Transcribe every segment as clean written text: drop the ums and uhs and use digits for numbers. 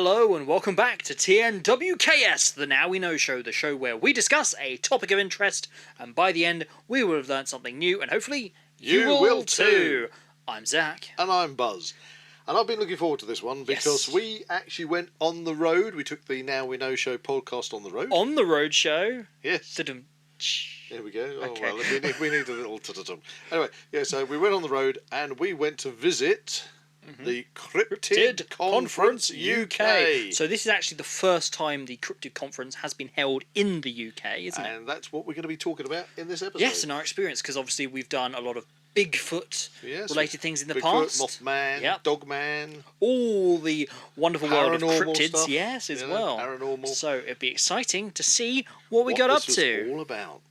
Hello and welcome back to TNWKS, the Now We Know Show, the show where we discuss a topic of interest, and by the end we will have learned something new, and hopefully you will too. I'm Zak. And I'm Buzz. And I've been looking forward to this one because we actually went on the road. We took the Now We Know Show podcast on the road. On the road show? Yes. Ta-dum. There we go. Okay. Oh, well, we need a little ta-ta-tum. Anyway, yeah, so we went on the road and we went to visit the Cryptid Conference UK. So this is actually the first time the Cryptid Conference has been held in the UK, isn't it? And that's what we're going to be talking about in this episode. Yes, in our experience, because obviously we've done a lot of Bigfoot-related things in the past. Mothman, Dogman. All the wonderful world of cryptids, stuff, yes, as well. Paranormal. So it'd be exciting to see what we got up to. What this was all about.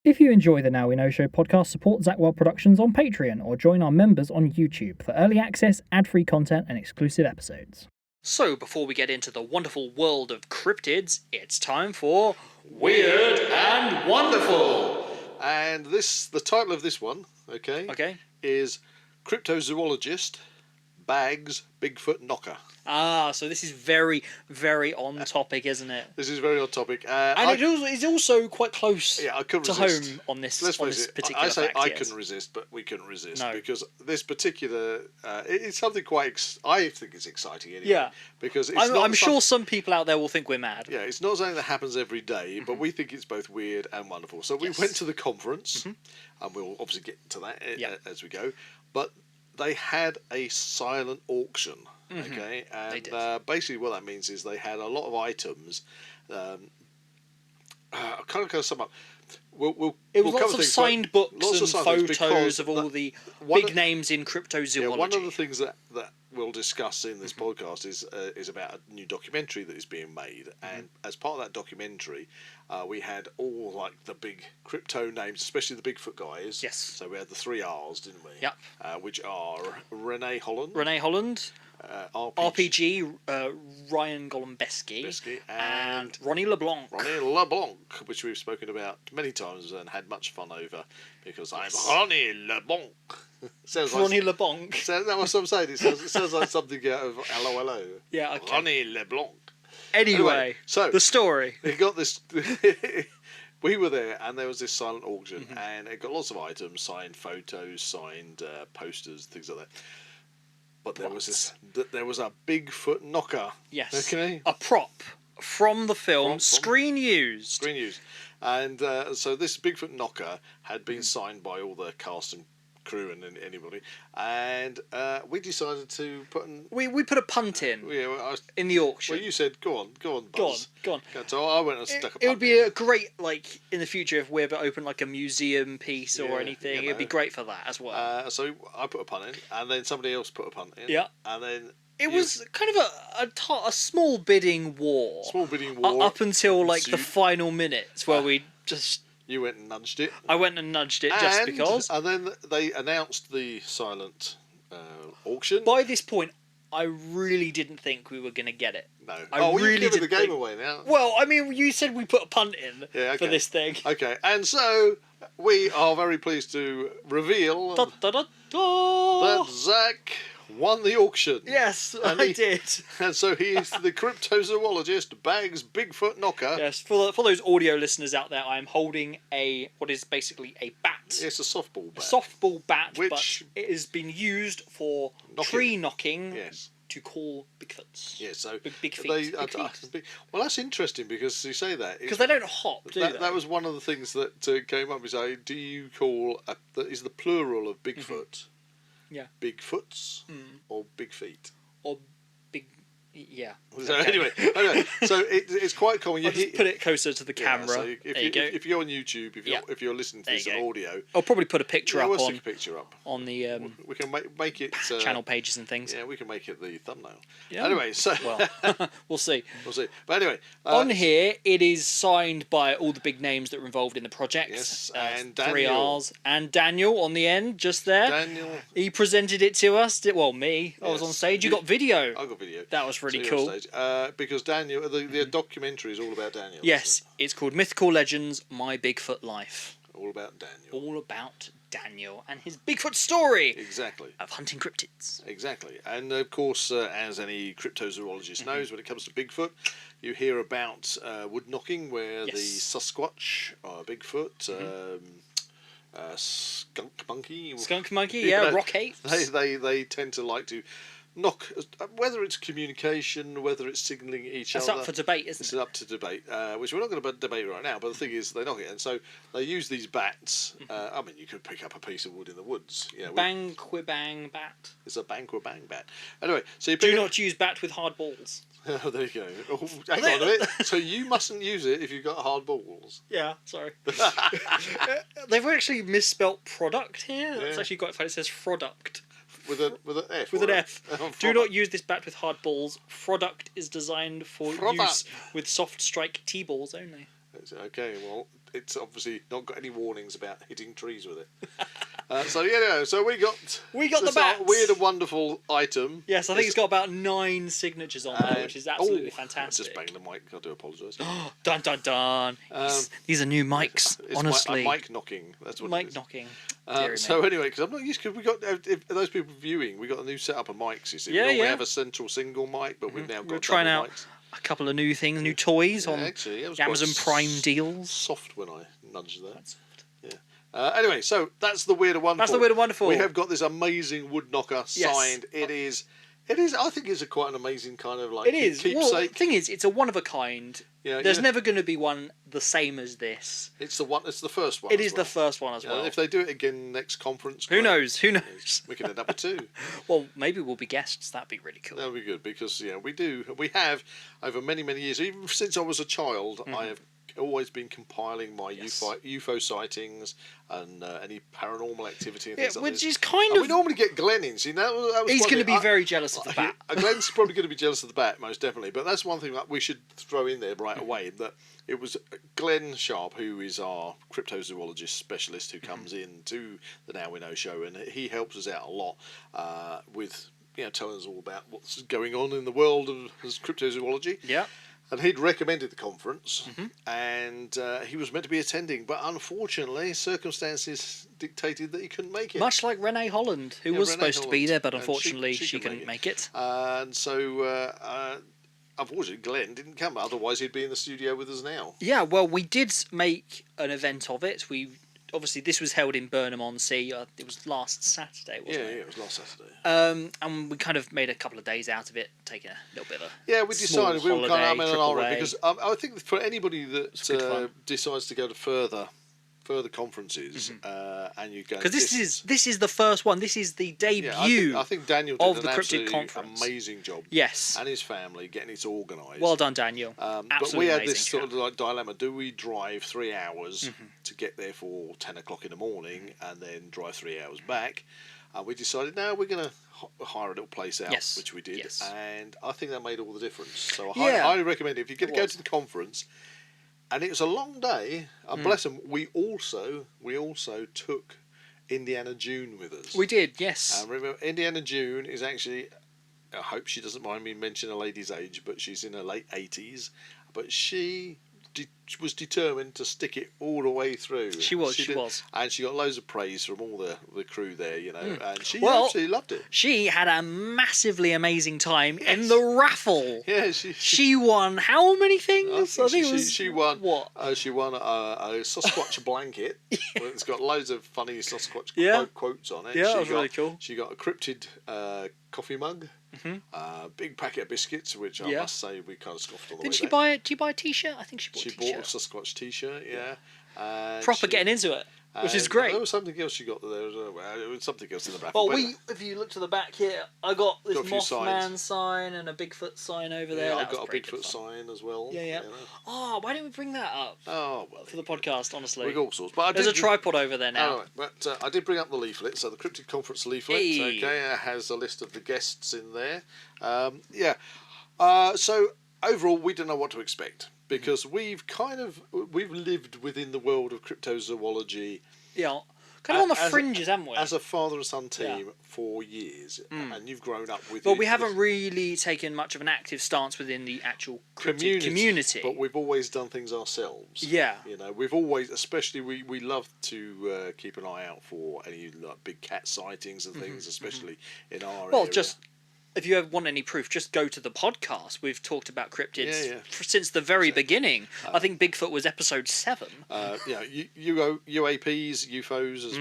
If you enjoy the Now We Know Show podcast, support Zak Wylde Productions on Patreon or join our members on YouTube for early access, ad-free content and exclusive episodes. So, before we get into the wonderful world of cryptids, it's time for Weird and Wonderful! And the title of this one, is Cryptozoologist Bags Bigfoot Knocker. Ah, so this is very, very on topic, isn't it? This is very on topic. And it's also quite close to resist. home on this particular I say fact, I yes. couldn't resist, but we couldn't resist. No. Because this particular... it's something quite... I think it's exciting anyway. Yeah. Because I'm sure some people out there will think we're mad. Yeah, it's not something that happens every day, but we think it's both weird and wonderful. So we went to the conference, and we'll obviously get to that as we go, but they had a silent auction. Okay, and basically what that means is they had a lot of items. Kind of sum up. It was lots of signed books and photos of all the big names in cryptozoology. Yeah, one of the things that we'll discuss in this podcast is about a new documentary that is being made, and as part of that documentary, we had all like the big crypto names, especially the Bigfoot guys. Yes. So we had the 3 R's, didn't we? Yep. Which are Renee Holland. RPG, Ryan Golombesky, and Ronnie LeBlanc. Ronnie LeBlanc, which we've spoken about many times and had much fun over, because I'm Ronnie LeBlanc. Ronnie LeBlanc. That's what I'm saying. It sounds like something out of Hello Hello. Yeah, okay. Ronnie LeBlanc. Anyway, so the story. We got this... We were there, and there was this silent auction, and it got lots of items, signed photos, signed posters, things like that. But there was a Bigfoot knocker. Yes. Okay. A prop from the film, screen used. Screen used. And so this Bigfoot knocker had been signed by all the cast and crew and anybody. And we decided to put we put a punt in. Yeah, in the auction. Well, you said, go on, Buzz. Go on. So I went and stuck a punt. It would be a great, like, in the future, if we ever open like a museum piece or anything, it'd be great for that as well. So I put a punt in, and then somebody else put a punt in. Yeah. And then... It was kind of a small bidding war. Up until, like, the final minutes where we just... You went and nudged it. I went and nudged it just because. And then they announced the silent auction. By this point, I really didn't think we were going to get it. No. You're giving the game away now. Well, I mean, you said we put a punt in for this thing. Okay, and so we are very pleased to reveal that Zak won the auction. Yes, I did. And so he is the cryptozoologist Bags Bigfoot knocker. Yes, for those audio listeners out there, I am holding what is basically a bat. It's a softball bat. A softball bat, but it has been used for tree knocking to call Bigfoots. Yeah, so big feet. Well, that's interesting because you say that because they don't hop. Do they? That was one of the things that came up. Is do you call that is the plural of Bigfoot? Yeah. Bigfoots or big feet or big. Yeah. So anyway, so it's quite common. I'll just put it closer to the camera. So there you go. If you're on YouTube, if you're listening to this in audio, I'll probably put a picture up we'll stick a picture up on the we can make it channel pages and things. Yeah, we can make it the thumbnail. Yeah. Anyway, so well, we'll see. We'll see. But anyway, on here it is signed by all the big names that were involved in the project. Yes, and 3 Daniel. R's and Daniel on the end, just there. Daniel. He presented it to us. Well, me. I was on stage. You got video. I got video. That was really cool. Because Daniel, the documentary is all about Daniel. Yes, it's called Mythical Legends: My Bigfoot Life. All about Daniel. All about Daniel and his Bigfoot story. Exactly. Of hunting cryptids. Exactly. And of course, as any cryptozoologist knows, when it comes to Bigfoot, you hear about wood knocking, where the Sasquatch, Bigfoot, skunk monkey, yeah, rock apes. They tend to like to knock, whether it's communication, whether it's signalling each other. It's up for debate, isn't it? It's up to debate, which we're not going to debate right now, but the thing is, they knock it, and so they use these bats. I mean, you could pick up a piece of wood in the woods. Bang bat. It's a bang bat. Anyway, so you do not use bat with hard balls. Oh, there you go. Oh, hang on a minute. So you mustn't use it if you've got hard balls. Yeah, sorry. They've actually misspelt product here. Yeah. It's actually quite funny. It says product. With an F. With an F. Do not use this bat with hard balls. Product is designed for use with soft strike T-balls only. Okay, well, it's obviously not got any warnings about hitting trees with it. So we got the bats. Weird and wonderful item. Yes, I think it's got about 9 signatures on there, which is absolutely fantastic. I just banged the mic. I do apologise. Dun dun dun. These are new mics. Honestly, mic knocking. That's what mic knocking. So anyway, because I'm not used to, we got those people viewing. We got a new setup of mics. You see, we normally have a central single mic, but we've now got trying out mics. A couple of new things, new toys on Amazon Prime deals. Soft when I nudged that. Yeah. Anyway, so that's the Weird and Wonderful. That's the Weird and Wonderful. We have got this amazing wood knocker signed. It is. I think it's quite an amazing kind of like keepsake. Well, the thing is, it's a one of a kind. Yeah, there's never going to be one the same as this. It's the first one. It is the first one as well. If they do it again next conference, who knows? Who knows? We can end up with 2. Well, maybe we'll be guests. That'd be really cool. That'd be good because we have over many years, even since I was a child, I have always been compiling my UFO sightings and any paranormal activity and things like which this. is kind of. We normally get Glenn in. See, that was he's going to be very jealous of the bat. Glenn's probably going to be jealous of the bat, most definitely. But that's one thing that we should throw in there right away. That it was Glenn Sharp, who is our cryptozoologist specialist, who comes in to the Now We Know show, and he helps us out a lot with telling us all about what's going on in the world of cryptozoology. Yeah. And he'd recommended the conference, and he was meant to be attending, but unfortunately, circumstances dictated that he couldn't make it. Much like Renee Holland, who was supposed to be there, but unfortunately she couldn't make it. And so, unfortunately, Glenn didn't come. Otherwise, he'd be in the studio with us now. Yeah, well, we did make an event of it. Obviously, this was held in Burnham on Sea. It was last Saturday, wasn't it? Yeah, it was last Saturday. And we kind of made a couple of days out of it, taking a little bit of we decided we were kind of on it because I think for anybody that decides to go to further conferences, and you go because this is the first one. This is the debut. I think Daniel did an absolutely amazing job. Yes, and his family getting it organised. Well done, Daniel. But we had this sort of like dilemma: do we drive 3 hours to get there for 10 o'clock in the morning, and then drive 3 hours back? We decided no, we're going to hire a little place out, which we did, and I think that made all the difference. So I highly recommend it if you're going to go to the conference. And it was a long day. Bless them. We also took Indiana June with us. We did, yes. Remember, Indiana June is actually. I hope she doesn't mind me mentioning a lady's age, but she's in her late 80s. But she was determined to stick it all the way through. She was. And she got loads of praise from all the crew there, and she absolutely loved it. She had a massively amazing time in the raffle. Yeah, she won how many things? I think she won what? She won a Sasquatch blanket. It's got loads of funny Sasquatch quotes on it. Yeah, that was really cool. She got a cryptid coffee mug. Big packet of biscuits, which I must say we kind of scoffed on the way back. Did you buy a t-shirt? I think she bought a t-shirt. She bought a Sasquatch t-shirt, Proper getting into it. which is great. There was something else you got there. It was something else in the back. Well, if you look to the back here, I got this Mothman signs. sign and a Bigfoot sign over there. Yeah, I got a Bigfoot sign as well. Yeah, yeah. Oh, why didn't we bring that up? Oh, well, for the podcast, honestly. With all sorts. But there's a tripod over there now. But I did bring up the leaflet. So the Cryptid Conference leaflet, has a list of the guests in there. So overall, we don't know what to expect because we've lived within the world of cryptozoology. Yeah. Kind of on the fringes, haven't we? As a father and son team for years, and you've grown up with. But we haven't really taken much of an active stance within the actual community. But we've always done things ourselves. Yeah. You know, we've always, especially we love to keep an eye out for any big cat sightings and things, especially in our area. Well, just. If you ever want any proof, just go to the podcast. We've talked about cryptids since the very beginning. I think Bigfoot was episode 7. UAPs, UFOs, as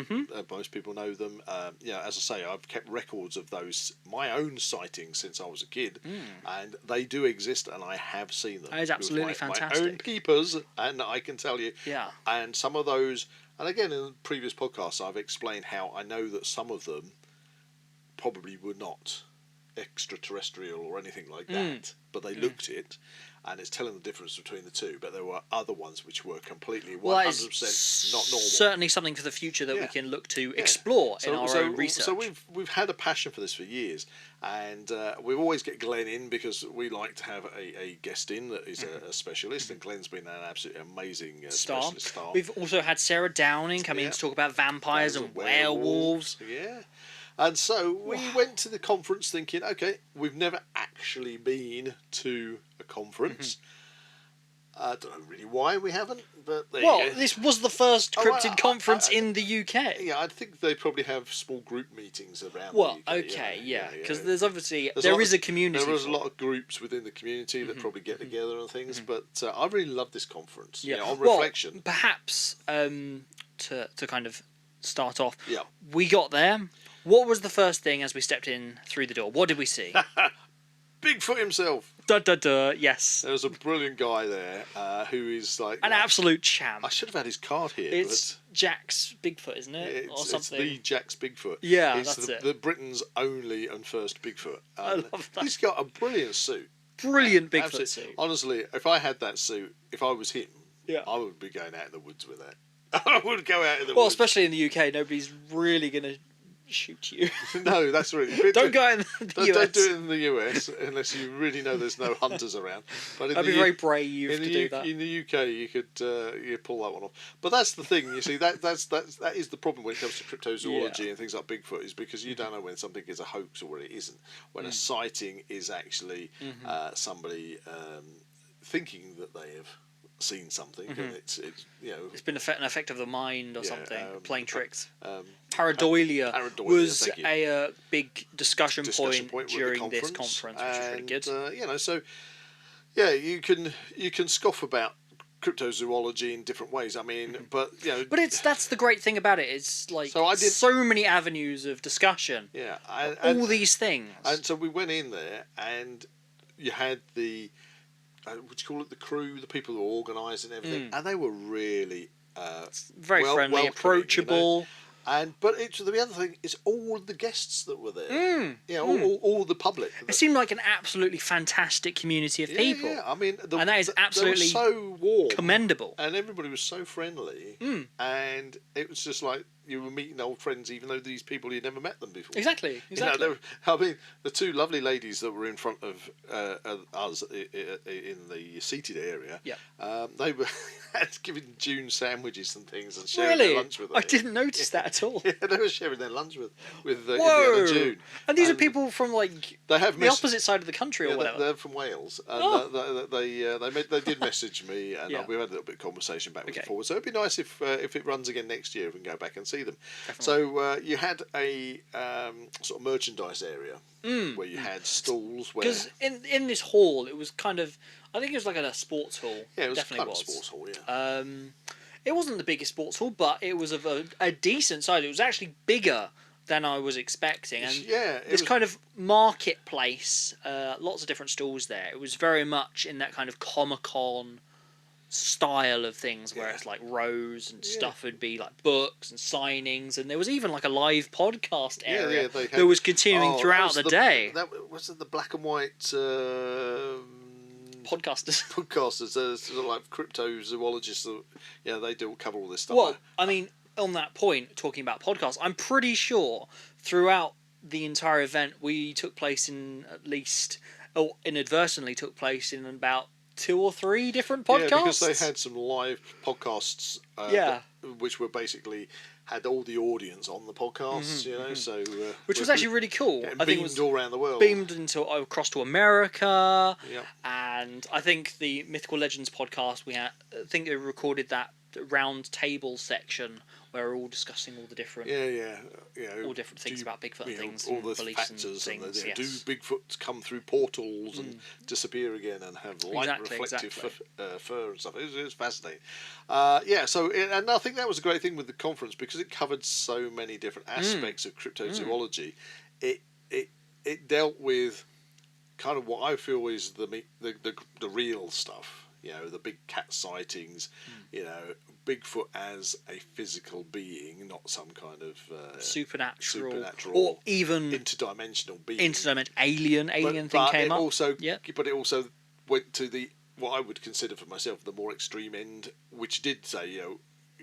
most people know them. As I say, I've kept records of those, my own sightings since I was a kid, and they do exist, and I have seen them. That is absolutely fantastic. My own peepers, and I can tell you. Yeah. And some of those, and again in previous podcasts, I've explained how I know that some of them probably were not extraterrestrial or anything like that, but they looked it, and it's telling the difference between the two. But there were other ones which were completely 100% not normal. Certainly something for the future that we can look to explore in our own research. So we've had a passion for this for years, and we always get Glenn in because we like to have a guest in that is a specialist, and Glenn's been an absolutely amazing specialist star. We've also had Sarah Downing come in to talk about vampires and werewolves. Yeah. And so we went to the conference thinking, okay, we've never actually been to a conference. I don't know really why we haven't, but this was the first cryptid conference in the UK. Yeah, I think they probably have small group meetings around the UK. Because there's obviously there is a community. There is a lot of groups within the community that probably get together and things, but I really love this conference. Yeah, on reflection. Perhaps to kind of start off, we got there. What was the first thing as we stepped in through the door? What did we see? Bigfoot himself. Yes. There was a brilliant guy there who is like an absolute champ. I should have had his card here. It's Jack's Bigfoot, isn't it? Or something. It's the Jack's Bigfoot. Yeah, it's that's it. The Britain's only and first Bigfoot. I love that. He's got a brilliant suit. Brilliant Bigfoot suit. Honestly, if I had that suit, if I was him, I would be going out in the woods with that. I would go out in the woods. Well, especially in the UK, nobody's really going to shoot you. No, that's really. Don't go in the US. Don't do it in the US unless you really know there's no hunters around. But That'd be very brave to do that. In the UK, you could pull that one off. But that's the thing. You see, that is the problem when it comes to cryptozoology and things like Bigfoot, is because you don't know when something is a hoax or when it isn't. When a sighting is actually somebody thinking that they have seen something, and it's been an effect of the mind or something, playing tricks. Pareidolia was a big discussion point during this conference, which was really good. So you can scoff about cryptozoology in different ways. I mean, but that's the great thing about it. It's like so many avenues of discussion. Yeah, all these things. And so we went in there, and you had the. Would you call it the crew, the people who were organising everything, and they were really very friendly, approachable. But the other thing is all the guests that were there. All the public. It seemed like an absolutely fantastic community of people. Yeah, I mean, and that is absolutely so warm, commendable. And everybody was so friendly, and it was just like you were meeting old friends, even though these people you'd never met them before. Exactly. The two lovely ladies that were in front of us in the seated area. Yeah. They were giving June sandwiches and things and sharing their lunch with them. I didn't notice that at all. Yeah, they were sharing their lunch with Indiana June. And these are people from the opposite side of the country or whatever. They're from Wales, and they did message me, and we had a little bit of conversation backwards and forwards. So it'd be nice if it runs again next year, we can go back and see them. Definitely. So you had a sort of merchandise area where you had stalls. Because in this hall, it was kind of, I think it was like a sports hall. Yeah, it was definitely a sports hall. Yeah. It wasn't the biggest sports hall, but it was of a decent size. It was actually bigger than I was expecting. And this kind of marketplace, lots of different stalls there. It was very much in that kind of Comic-Con style of things where it's like rows and stuff would be like books and signings, and there was even like a live podcast area that was continuing throughout the day. That was the black and white podcasters, sort of like cryptozoologists. They do cover all this stuff. Well, I mean, on that point, talking about podcasts, I'm pretty sure throughout the entire event we took place in at least, or inadvertently took place in about 2 or 3 different podcasts. Yeah, because they had some live podcasts. Which were basically had all the audience on the podcasts, so which was actually really cool. I think it was all around the world, beamed across to America, and I think the Mythical Legends podcast I think they recorded that round table section where we're all discussing all the different all different things about Bigfoot and things, all the beliefs factors and things. Do Bigfoots come through portals and disappear again and have light reflective fur and stuff? It was fascinating. And I think that was a great thing with the conference because it covered so many different aspects of cryptozoology. It dealt with kind of what I feel is the real stuff. The big cat sightings, Bigfoot as a physical being, not some kind of supernatural or even interdimensional being. Alien thing came up. But it also went to what I would consider for myself the more extreme end, which did say,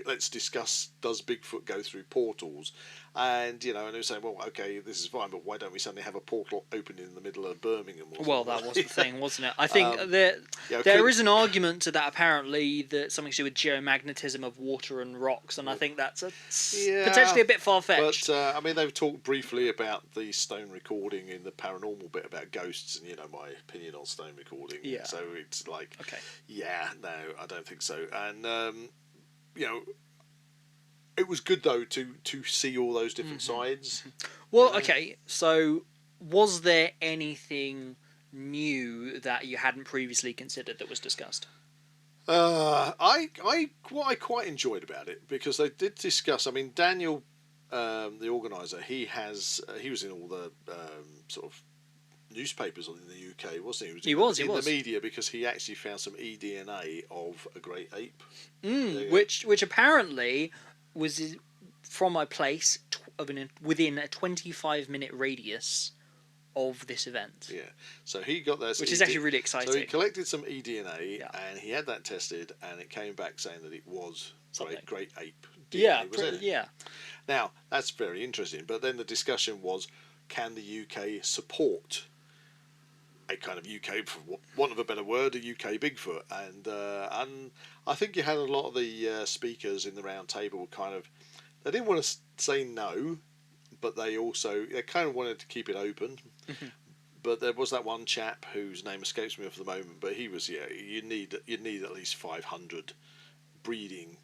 let's discuss, does Bigfoot go through portals? And they were saying, well, okay, this is fine, but why don't we suddenly have a portal open in the middle of Birmingham? Well, that was the thing, wasn't it? I think there is an argument to that, apparently, that something to do with geomagnetism of water and rocks, and I think that's potentially a bit far-fetched. But, they've talked briefly about the stone recording in the paranormal bit about ghosts, and, my opinion on stone recording. Yeah. So it's like, no, I don't think so. And, it was good though to see all those different sides. Well, okay. So, was there anything new that you hadn't previously considered that was discussed? What I quite enjoyed about it because they did discuss. I mean, Daniel, the organizer, he was in all the sort of newspapers in the UK, wasn't he? He was in the media because he actually found some eDNA of a great ape, which apparently was from a place within a 25-minute radius of this event. Yeah, so he got there, which is actually really exciting. So he collected some eDNA and he had that tested, and it came back saying that it was great ape DNA. Now that's very interesting. But then the discussion was, can the UK support a kind of UK, for want of a better word, a UK Bigfoot? And I think you had a lot of the speakers in the round table they didn't want to say no, but they kind of wanted to keep it open. But there was that one chap whose name escapes me for the moment, but he was you'd need at least 500 breeding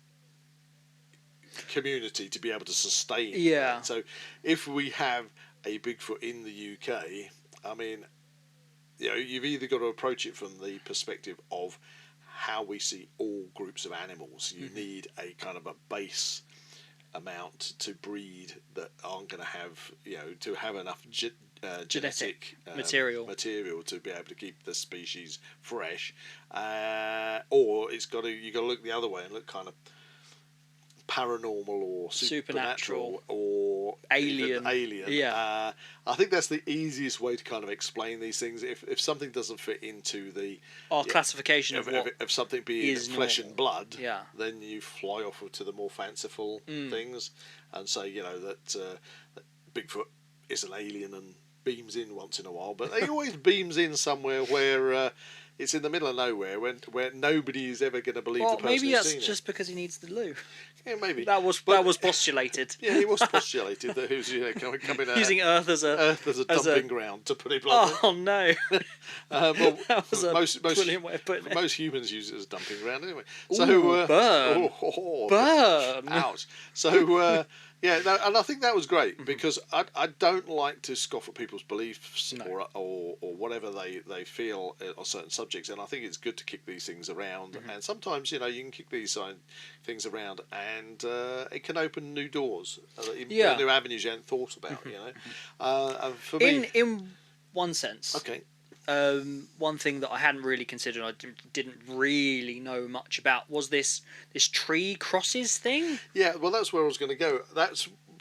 community to be able to sustain that. So if we have a Bigfoot in the UK, I mean, you've either got to approach it from the perspective of how we see all groups of animals. You need a kind of a base amount to breed that aren't going to have, to have enough genetic material to be able to keep the species fresh, or you've got to look the other way and look kind of paranormal or supernatural or alien. I think that's the easiest way to kind of explain these things. If something doesn't fit into our classification of something being flesh normal. And blood, then you fly off to the more fanciful things and say that Bigfoot is an alien and beams in once in a while, but he always beams in somewhere where it's in the middle of nowhere where nobody is ever going to believe the person who's seen it. Maybe that's just because he needs the loo. Yeah, maybe. That was postulated. Yeah, it was postulated that who's coming out using Earth as a dumping ground, to put it bluntly. Oh no! That was a brilliant way of putting it. Most humans use it as a dumping ground anyway. So burn. Burn. Ouch. So yeah, no, and I think that was great because I don't like to scoff at people's beliefs or whatever they feel on certain subjects, and I think it's good to kick these things around. And sometimes you can kick these things around, and it can open new doors, new avenues you hadn't thought about. And for me, in one sense, okay. one thing that I hadn't really considered, I didn't really know much about, was this tree crosses thing. Yeah, well, that's where I was going to go.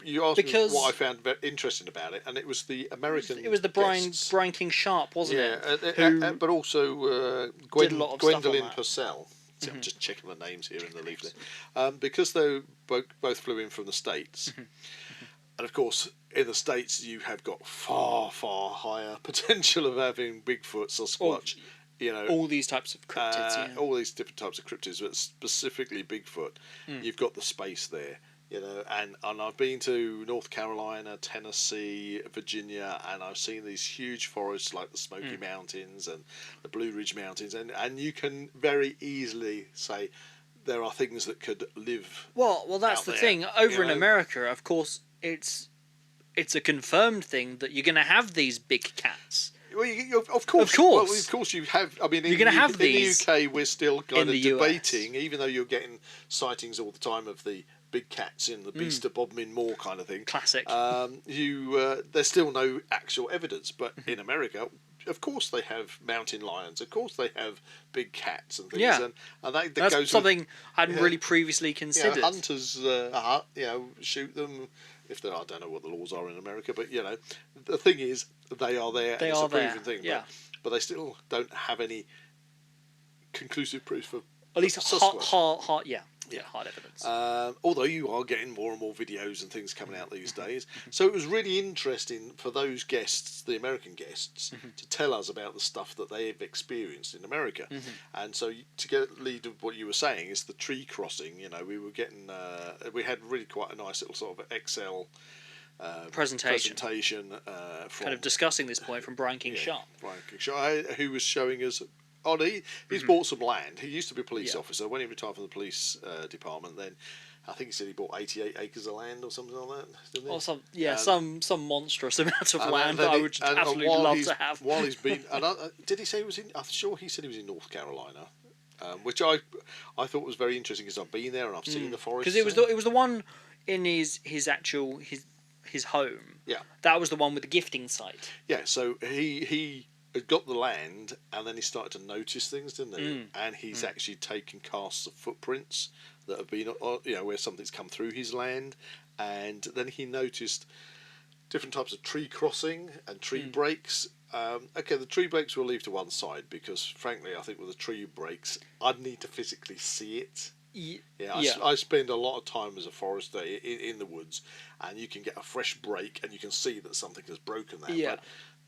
You asked me what I found very interesting about it, and it was the American. It was the Brian King Sharp, wasn't it? But also Gwendolyn Purcell. See, I'm just checking the names here in the leaflet, because they both flew in from the States, and of course in the States you have got far higher potential of having Bigfoot, Sasquatch. All these types of cryptids, all these different types of cryptids, but specifically Bigfoot. You've got the space there. And I've been to North Carolina, Tennessee, Virginia, and I've seen these huge forests like the Smoky Mountains and the Blue Ridge Mountains, and you can very easily say there are things that could live. Well, that's the thing. Over in America, of course, it's a confirmed thing that you're going to have these big cats. Well, of course. Well, of course you have. I mean, you're going to have these. In the UK, we're still kind of debating, even though you're getting sightings all the time of the big cats in the Beast of Bodmin Moor kind of thing. Classic. There's still no actual evidence, but in America, of course they have mountain lions. Of course they have big cats and things. Yeah. And that that's goes something I hadn't really previously considered. Hunters, shoot them. If I don't know what the laws are in America, but the thing is, they are there. They it's are a proven there. thing. Yeah. But they still don't have any conclusive proof of. At least hard evidence. Although you are getting more and more videos and things coming out these days. So it was really interesting for those guests, the American guests, to tell us about the stuff that they've experienced in America. And so to get lead of what you were saying is the tree crossing. We were getting, we had really quite a nice little sort of Excel presentation from, kind of discussing this point from Brian King Sharp. Brian King Sharp, who was showing us. He's bought some land. He used to be a police officer. When he retired from the police department, then I think he said he bought 88 acres of land or something like that. Didn't he? Or some monstrous amount of land that I would absolutely love to have. While he's been, did he say he was in? I'm sure he said he was in North Carolina, which I thought was very interesting because I've been there and I've seen the forest. Because it was the one in his home. Yeah, that was the one with the gifting site. Yeah, so he had got the land, and then he started to notice things, didn't he? And he's actually taken casts of footprints that have been, where something's come through his land, and then he noticed different types of tree crossing and tree breaks. The tree breaks we'll leave to one side because, frankly, I think with the tree breaks, I'd need to physically see it. I spend a lot of time as a forester in the woods, and you can get a fresh break, and you can see that something has broken there. Yeah.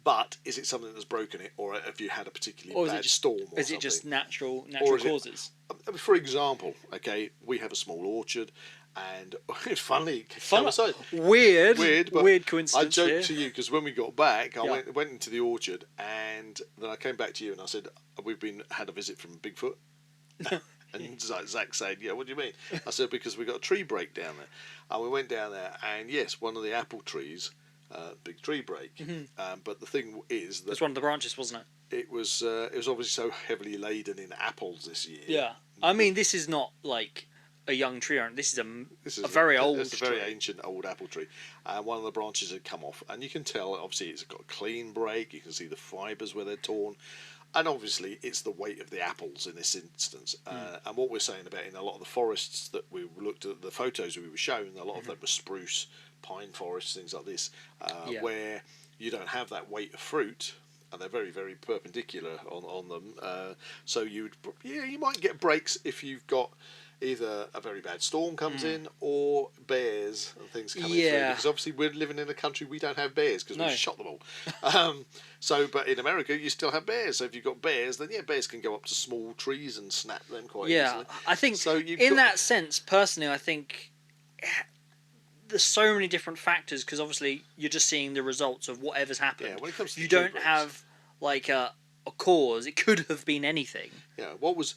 But is it something that's broken it, or have you had a particularly bad storm? Or is something? It just natural causes? For example, we have a small orchard, and it's funny. Weird coincidence. I joked to you because when we got back, I went into the orchard, and then I came back to you and I said, "We've had a visit from Bigfoot." And Zak said, "Yeah, what do you mean?" I said, "Because we got a tree break down there." And we went down there, and yes, one of the apple trees. Big tree break, but the thing is that it's one of the branches, wasn't it? It was obviously so heavily laden in apples this year. Yeah, I mean, this is not like a young tree. This is a very old. It's a very ancient old apple tree, and one of the branches had come off, and you can tell. Obviously, it's got a clean break. You can see the fibres where they're torn. And obviously, it's the weight of the apples in this instance. And what we're saying about in a lot of the forests that we looked at, the photos we were shown, a lot of them were spruce, pine forests, things like this, where you don't have that weight of fruit, and they're very, very perpendicular on them. So you might get breaks if you've got either a very bad storm comes in or bears and things coming through. Because obviously we're living in a country we don't have bears because we've shot them all. But in America you still have bears. So if you've got bears, then bears can go up to small trees and snap them quite easily. I think that sense, personally, I think there's so many different factors because obviously you're just seeing the results of whatever's happened. Yeah, when it comes to you don't have like a cause. It could have been anything. Yeah. What was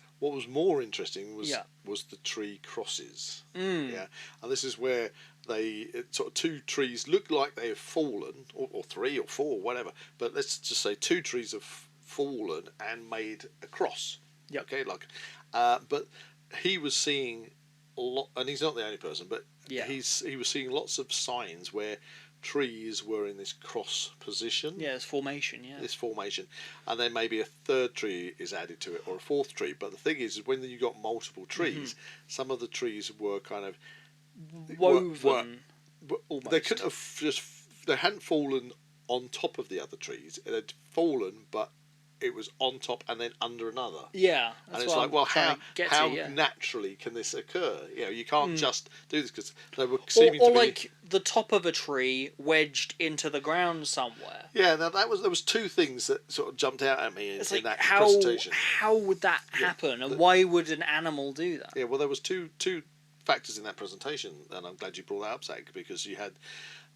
more interesting was the tree crosses. Yeah, and this is where sort of two trees look like they have fallen, or three or four, whatever. But let's just say two trees have fallen and made a cross. Yeah. Okay. But he was seeing a lot, and he's not the only person, but he was seeing lots of signs where trees were in this cross position. Yeah, it's formation, yeah. This formation. And then maybe a third tree is added to it, or a fourth tree. But the thing is when you got multiple trees, some of the trees were kind of woven. Almost. They couldn't have they hadn't fallen on top of the other trees. It had fallen, but it was on top and then under another. Yeah, and it's like, well, how naturally can this occur? You know, you can't just do this because they were seeming to be like the top of a tree wedged into the ground somewhere. Yeah, now there was two things that sort of jumped out at me in that presentation. How would that happen, and why would an animal do that? Yeah, well, there was two factors in that presentation, and I'm glad you brought that up, Zach, because you had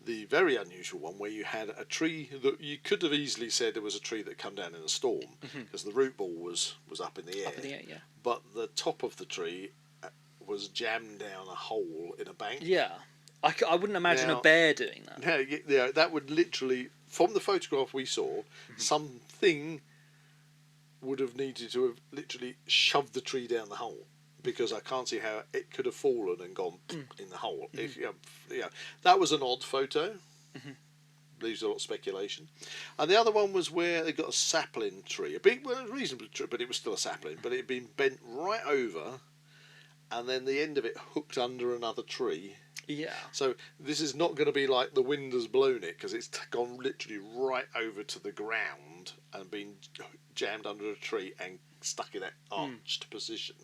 the very unusual one where you had a tree that you could have easily said it was a tree that come down in a storm because the root ball was up in the air. Up in the air, yeah. But the top of the tree was jammed down a hole in a bank. Yeah. I wouldn't imagine a bear doing that. Yeah, that would literally, from the photograph we saw, something would have needed to have literally shoved the tree down the hole. Because I can't see how it could have fallen and gone in the hole. If that was an odd photo. Leaves a lot of speculation. And the other one was where they got a sapling tree, a reasonable tree, but it was still a sapling. But it had been bent right over, and then the end of it hooked under another tree. Yeah. So this is not going to be like the wind has blown it, because it's gone literally right over to the ground and been jammed under a tree and stuck in that arched position.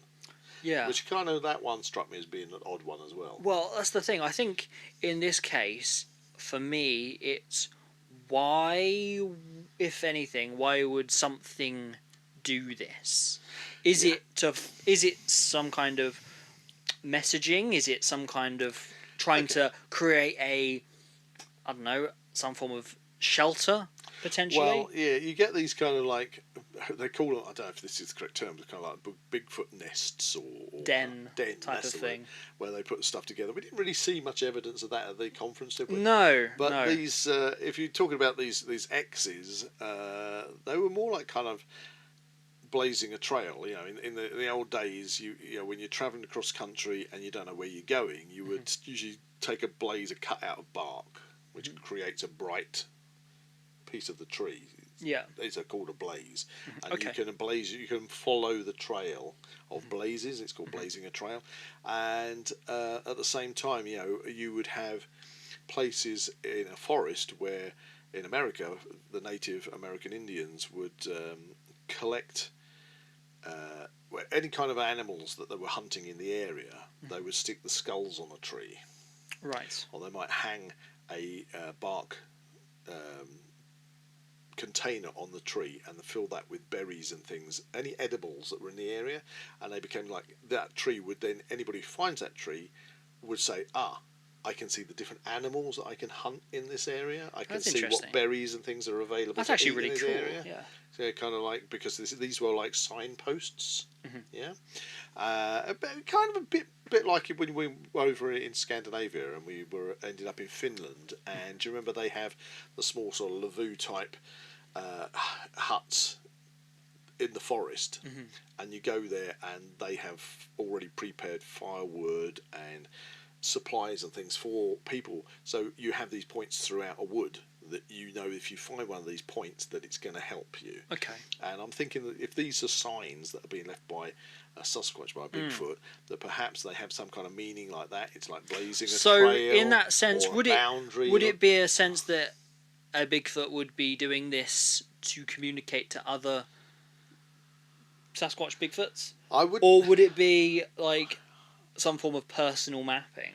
Yeah. Which kind of, that one struck me as being an odd one as well. Well, that's the thing. I think in this case, for me, it's why, if anything, why would something do this? Is it some kind of messaging? Is it some kind of trying to create some form of shelter, potentially? Well, yeah, you get these kind of like, they call them, I don't know if this is the correct term, but kind of like Bigfoot nests or den type of thing, where they put stuff together. We didn't really see much evidence of that at the conference, did we? No. But these, if you're talking about these X's, they were more like kind of blazing a trail. You know, in the old days, you know, when you're travelling across country and you don't know where you're going, you would usually take a cut out of bark, which creates a bright piece of the tree. Yeah, it's called a blaze, and you can follow the trail of blazes. It's called blazing a trail, and at the same time, you know, you would have places in a forest where, in America, the Native American Indians would collect any kind of animals that they were hunting in the area. They would stick the skulls on a tree, right, or they might hang a bark container on the tree and fill that with berries and things, any edibles that were in the area, and they became like that tree would then, anybody who finds that tree would say, I can see the different animals that I can hunt in this area. I can see what berries and things are available. That's actually really in this cool. Area. Yeah. So kind of like, because these were like signposts. Yeah. Kind of a bit like when we were over in Scandinavia and we ended up in Finland. And do you remember they have the small sort of Lavoo type huts in the forest, and you go there and they have already prepared firewood and supplies and things for people. So you have these points throughout a wood that, you know, if you find one of these points, that it's going to help you. Okay. And I'm thinking that if these are signs that are being left by a Sasquatch, by a Bigfoot, that perhaps they have some kind of meaning like that. It's like blazing a trail. So in that sense, would it be a sense that a Bigfoot would be doing this to communicate to other Sasquatch Bigfoots? Or would it be like some form of personal mapping?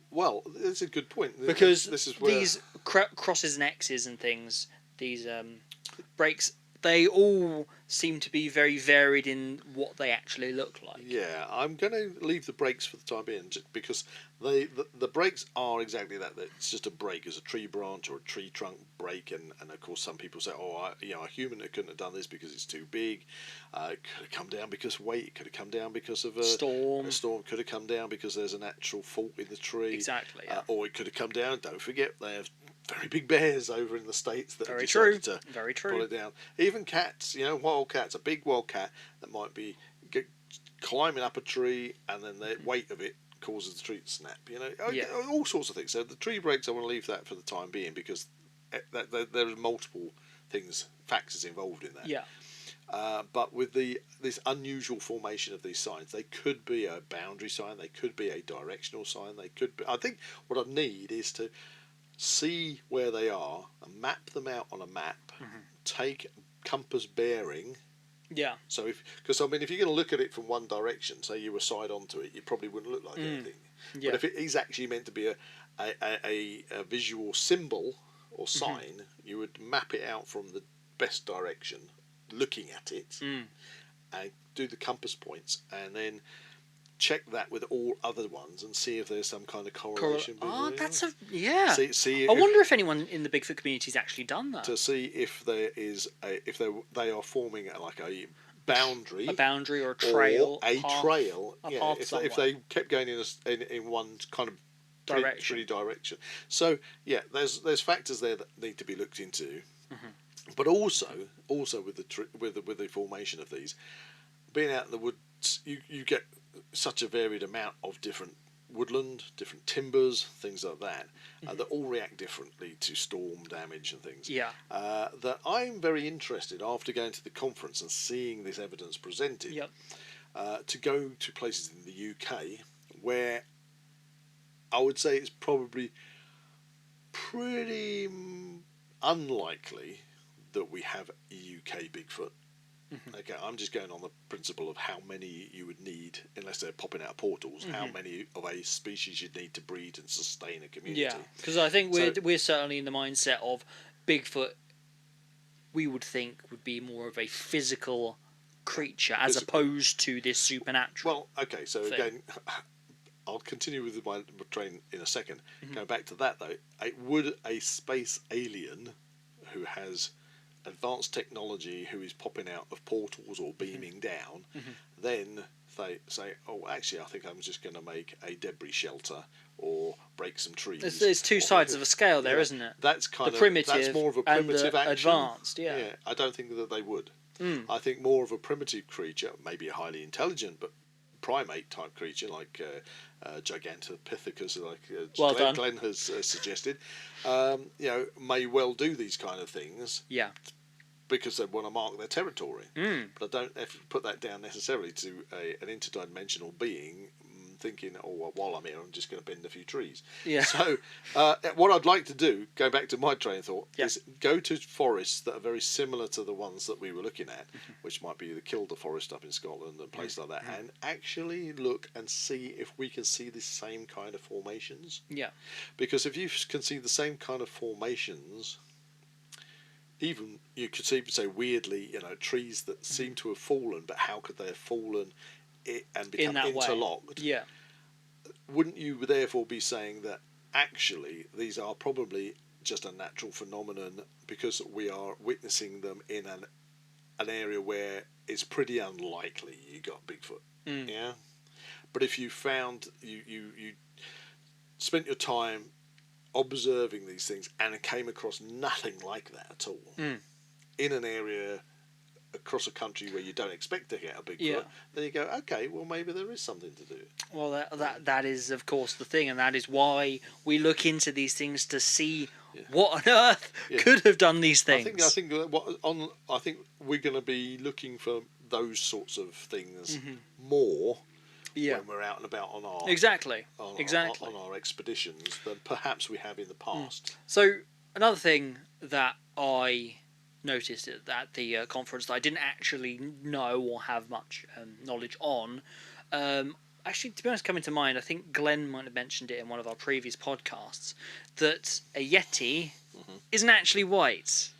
Well, that's a good point. Because this is where these crosses and X's and things, these breaks, they all seem to be very varied in what they actually look like. Yeah, I'm going to leave the breaks for the time being, just because the breaks are exactly that. It's just a break, as a tree branch or a tree trunk break, and of course some people say, a human couldn't have done this because it's too big. It could have come down because of weight. It could have come down because of a storm. A storm could have come down because there's a natural fault in the tree. Exactly. Yeah. Or it could have come down. Don't forget, they have very big bears over in the States that very have true. decided to very true. pull it down. Even cats, wild cats, a big wild cat that might be climbing up a tree, and then the weight of it causes the tree to snap. Yeah. All sorts of things. So the tree breaks, I want to leave that for the time being because there are multiple factors involved in that. Yeah. But with this unusual formation of these signs, they could be a boundary sign, they could be a directional sign, they could be. I think what I need is to see where they are and map them out on a map. Take compass bearing. Yeah. So if you're going to look at it from one direction, say you were side onto it, it probably wouldn't look like anything. Yeah. But if it is actually meant to be a visual symbol or sign, you would map it out from the best direction, looking at it, and do the compass points, and then check that with all other ones and see if there's some kind of correlation. That's See I wonder if anyone in the Bigfoot community's actually done that. To see if there is they are forming like a boundary or a trail, or a trail. If they kept going in one kind of direction. So there's factors there that need to be looked into, but also with the formation of these, being out in the woods, you get such a varied amount of different woodland, different timbers, things like that, that all react differently to storm damage and things. Yeah. That I'm very interested, after going to the conference and seeing this evidence presented, to go to places in the UK where I would say it's probably pretty unlikely that we have a UK Bigfoot. Okay, I'm just going on the principle of how many you would need, unless they're popping out of portals, how many of a species you'd need to breed and sustain a community. Yeah, because I think we're certainly in the mindset of Bigfoot, we would think would be more of a physical creature as opposed to this supernatural. Well, okay, so thing. Again, I'll continue with my train in a second. Going back to that though, would a space alien who has advanced technology, who is popping out of portals or beaming down, then they say, oh, actually, I think I'm just going to make a debris shelter or break some trees. There's two sides of a scale there, isn't it? That's primitive that's more of a primitive and action. Advanced, yeah. I don't think that they would. I think more of a primitive creature, maybe a highly intelligent but primate type creature like Gigantopithecus, like Glenn has suggested, may well do these kind of things. Yeah. Because they want to mark their territory. But I don't have to put that down necessarily to an interdimensional being thinking, oh, well, while I'm here, I'm just going to bend a few trees. Yeah. So what I'd like to do, going back to my train of thought, is go to forests that are very similar to the ones that we were looking at, which might be the Kilda Forest up in Scotland and places like that, and actually look and see if we can see the same kind of formations. Yeah. Because if you can see the same kind of formations, even you could even say weirdly, trees that seem to have fallen, but how could they have fallen and become interlocked? Way. Yeah. Wouldn't you therefore be saying that actually these are probably just a natural phenomenon because we are witnessing them in an area where it's pretty unlikely you got Bigfoot? Yeah. But if you found you spent your time observing these things and came across nothing like that at all in an area across a country where you don't expect to get a Bigfoot, then you go, okay, well maybe there is something to do. Well, that is of course the thing, and that is why we look into these things to see what on earth could have done these things. I think we're going to be looking for those sorts of things more. When we're out and about on our on our expeditions than perhaps we have in the past. So another thing that I noticed at the conference that I didn't actually know or have much knowledge on, actually, to be honest, coming to mind, I think Glenn might have mentioned it in one of our previous podcasts, that a Yeti isn't actually white.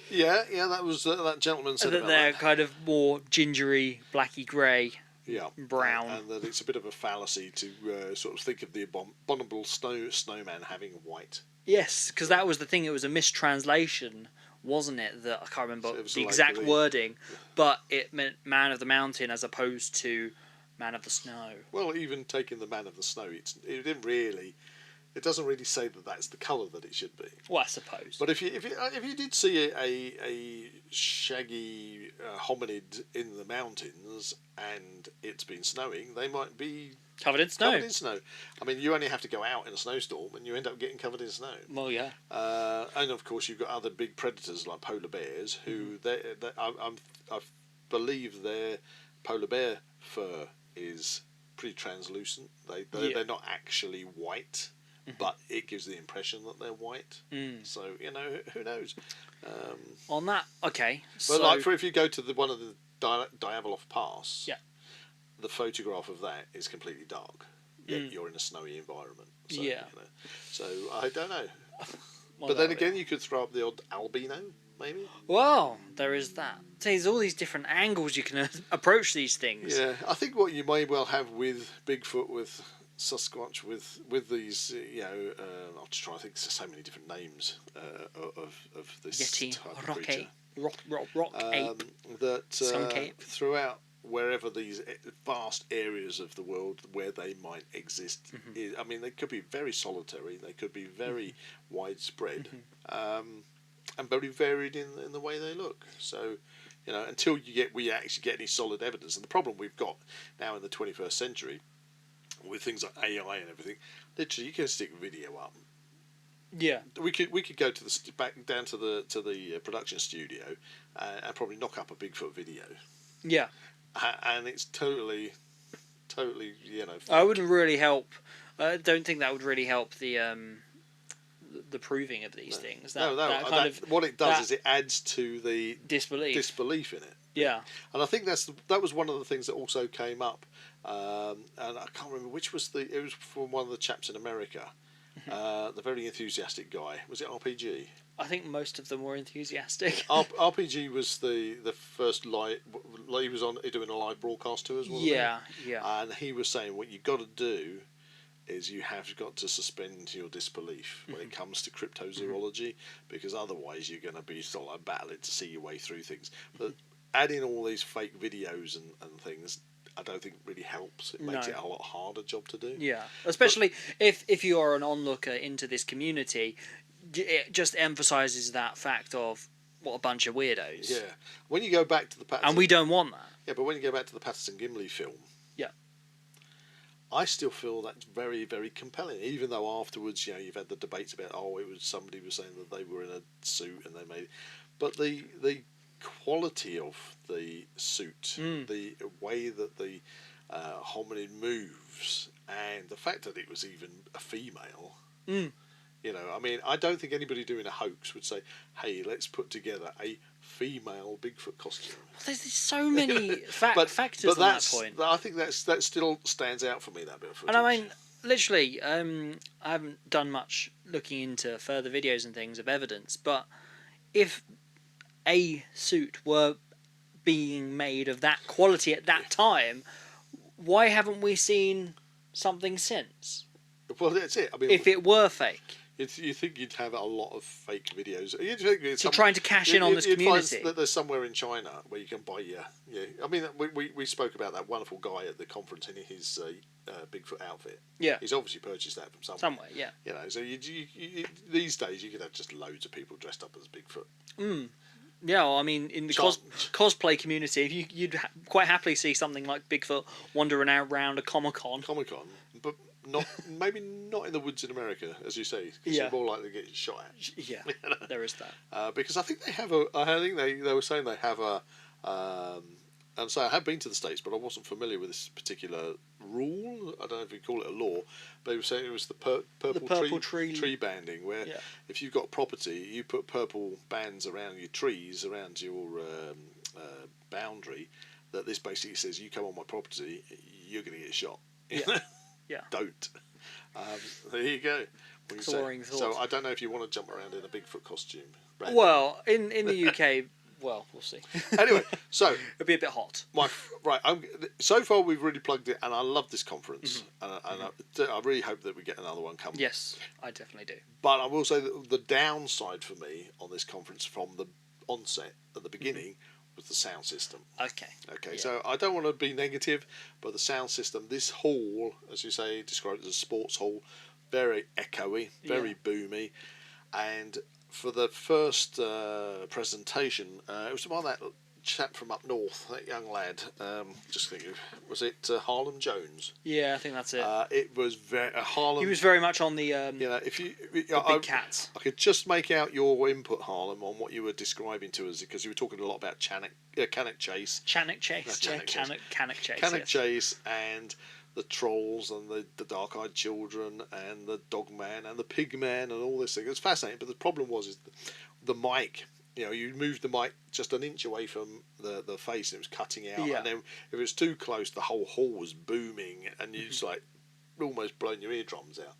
Yeah, that was that gentleman said that they're kind of more gingery, blacky grey. Yeah, brown, and that it's a bit of a fallacy to sort of think of the abominable snowman having white. Yes, because that was the thing. It was a mistranslation, wasn't it? That I can't remember the exact wording, but it meant man of the mountain as opposed to man of the snow. Well, even taking the man of the snow, it didn't really. It doesn't really say that that's the colour that it should be. Well, I suppose. But if you did see a shaggy hominid in the mountains and it's been snowing, they might be Covered in snow. Covered in snow. I mean, you only have to go out in a snowstorm and you end up getting covered in snow. Well, yeah. And of course, you've got other big predators like polar bears, who I believe their polar bear fur is pretty translucent. They're not actually white, but it gives the impression that they're white. So who knows? On that, okay. But like, if you go to one of the Diavolov Pass, yeah, the photograph of that is completely dark. You're in a snowy environment. So, so I don't know. Well, but then again, you could throw up the odd albino, maybe. Well, there is that. There's all these different angles you can approach these things. Yeah, I think what you may well have with Bigfoot, with Sasquatch, with these, I'll just try to think. There's so many different names of this Yeti, type of rock creature. rock ape, skunk ape. Throughout wherever these vast areas of the world where they might exist, I mean, they could be very solitary, they could be very widespread, and very varied in the way they look. So, until we actually get any solid evidence, and the problem we've got now in the 21st century with things like AI and everything, literally you can stick video up. Yeah, we could go to back down to the production studio and probably knock up a Bigfoot video. Yeah, and it's totally, fake. I wouldn't really help. I don't think that would really help the proving of these things. What it does is it adds to the disbelief in it. Yeah, and I think that was one of the things that also came up, and I can't remember which was it was from one of the chaps in America, the very enthusiastic guy. Was it RPG? I think most of them were enthusiastic. RPG was the first live. He was doing a live broadcast to us. Yeah. And he was saying what you got to do is you have got to suspend your disbelief when it comes to cryptozoology, because otherwise you're going to be sort of like battling to see your way through things. But adding all these fake videos and things, I don't think really helps. It makes it a lot harder job to do. Yeah, especially if you are an onlooker into this community, it just emphasises that fact of what a bunch of weirdos. Yeah, when you go back to the Patterson, and we don't want that. Yeah, but when you go back to the Patterson-Gimli film, I still feel that's very, very compelling. Even though afterwards, you've had the debates about somebody was saying that they were in a suit and they made, but the quality of the suit, the way that the hominid moves, and the fact that it was even a female. I mean, I don't think anybody doing a hoax would say, "Hey, let's put together a female Bigfoot costume." Well, there's so many factors on that point. I think that still stands out for me, that bit of footage. And I mean, literally, I haven't done much looking into further videos and things of evidence, but if a suit were being made of that quality at that time, why haven't we seen something since? Well, that's it. I mean, if it were fake. You think you'd have a lot of fake videos? You're trying to cash in on this community. Find that there's somewhere in China where you can buy I mean, we spoke about that wonderful guy at the conference in his Bigfoot outfit. Yeah, he's obviously purchased that from somewhere. Somewhere, yeah. So you these days you could have just loads of people dressed up as Bigfoot. Yeah, well, I mean, in the cosplay community, you'd quite happily see something like Bigfoot wandering around a Comic-Con, but maybe not in the woods in America, as you say, because you're more likely to get shot at. Yeah, there is that. Because I think they have I think they were saying they have and so I have been to the States, but I wasn't familiar with this particular rule. I don't know if you call it a law, but they were saying it was the purple tree banding, where if you've got property, you put purple bands around your trees, around your boundary, that this basically says, you come on my property, you're going to get shot. Yeah. Don't. There you go. Soaring thought. So I don't know if you want to jump around in a Bigfoot costume. Well, in the UK, well, we'll see. Anyway, so it'll be a bit hot. So far we've really plugged it, and I love this conference, and I really hope that we get another one coming. Yes, I definitely do. But I will say that the downside for me on this conference from the onset at the beginning was the sound system. Okay, yeah. So I don't want to be negative, but the sound system, this hall, as you say, described as a sports hall, very echoey, very boomy, and for the first presentation, it was about that chap from up north, that young lad. Just thinking, was it Harlem Jones? Yeah, I think that's it. It was very Harlem. He was very much on the if you big cats. I could just make out your input, Harlem, on what you were describing to us, because you were talking a lot about Cannock Chase. Cannock Chase. Cannock Chase. Cannock Chase and the trolls and the dark-eyed children and the dogman and the pigman and all this thing. It was fascinating, but the problem was the mic. You moved the mic just an inch away from the face and it was cutting out. Yeah. And then if it was too close, the whole hall was booming and you just like almost blowing your eardrums out.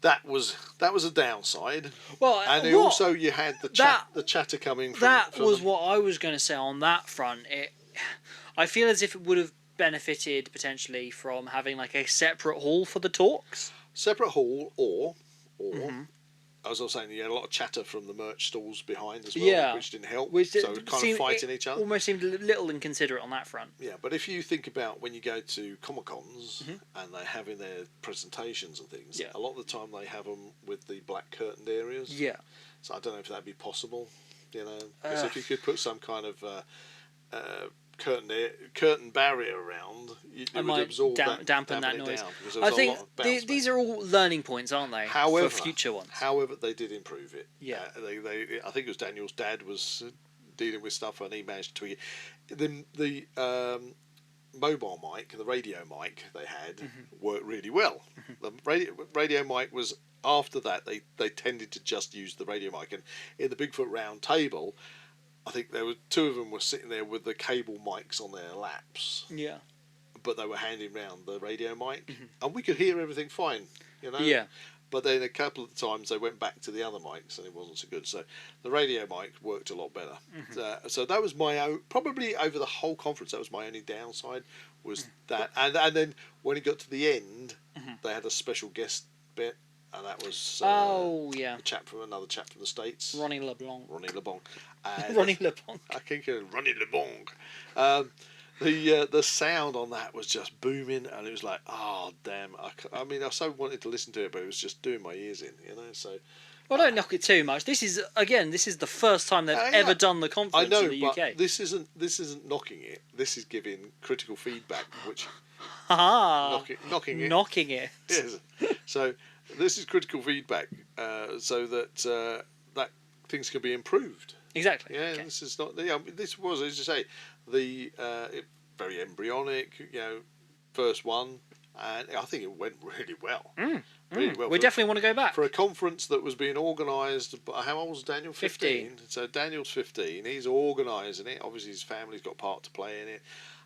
That was a downside. Well, and also you had the chatter coming from... That was what I was going to say on that front. I feel as if it would have benefited potentially from having like a separate hall for the talks. Separate hall or as I was saying, you had a lot of chatter from the merch stalls behind as well, which didn't help. So kind of fighting each other. Almost seemed a little inconsiderate on that front. Yeah, but if you think about when you go to Comic-Cons and they're having their presentations and things, a lot of the time they have them with the black curtained areas. Yeah. So I don't know if that'd be possible, because if you could put some kind of curtain barrier around, it would absorb dampen that noise. Down, I think these are all learning points, aren't they? However, for future ones. However, they did improve it. Yeah, I think it was Daniel's dad was dealing with stuff, and he managed to tweak it. The mobile mic, the radio mic they had, worked really well. The radio mic was after that. They tended to just use the radio mic, and in the Bigfoot round table, I think there were two of them were sitting there with the cable mics on their laps. Yeah. But they were handing round the radio mic, and we could hear everything fine, Yeah. But then a couple of times they went back to the other mics, and it wasn't so good. So the radio mic worked a lot better. So that was my own, probably over the whole conference, that was my only downside, was that. And then when it got to the end, they had a special guest bit. And that was another chap from the States, Ronnie LeBlanc. Ronnie LeBlanc. I think Ronnie LeBlanc. The sound on that was just booming, and it was like, oh damn! I mean, I so wanted to listen to it, but it was just doing my ears in, So. Well, don't knock it too much. This is the first time they've ever done the conference in the UK. But this isn't knocking it. This is giving critical feedback, which knocking it. Yes. So. This is critical feedback, so that that things can be improved. Exactly. Yeah, okay. This is not. This was, as you say, the very embryonic. First one, and I think it went really well. Really well. We definitely want to go back for a conference that was being organised. How old was Daniel? 15. So Daniel's 15. He's organising it. Obviously, his family's got part to play in it.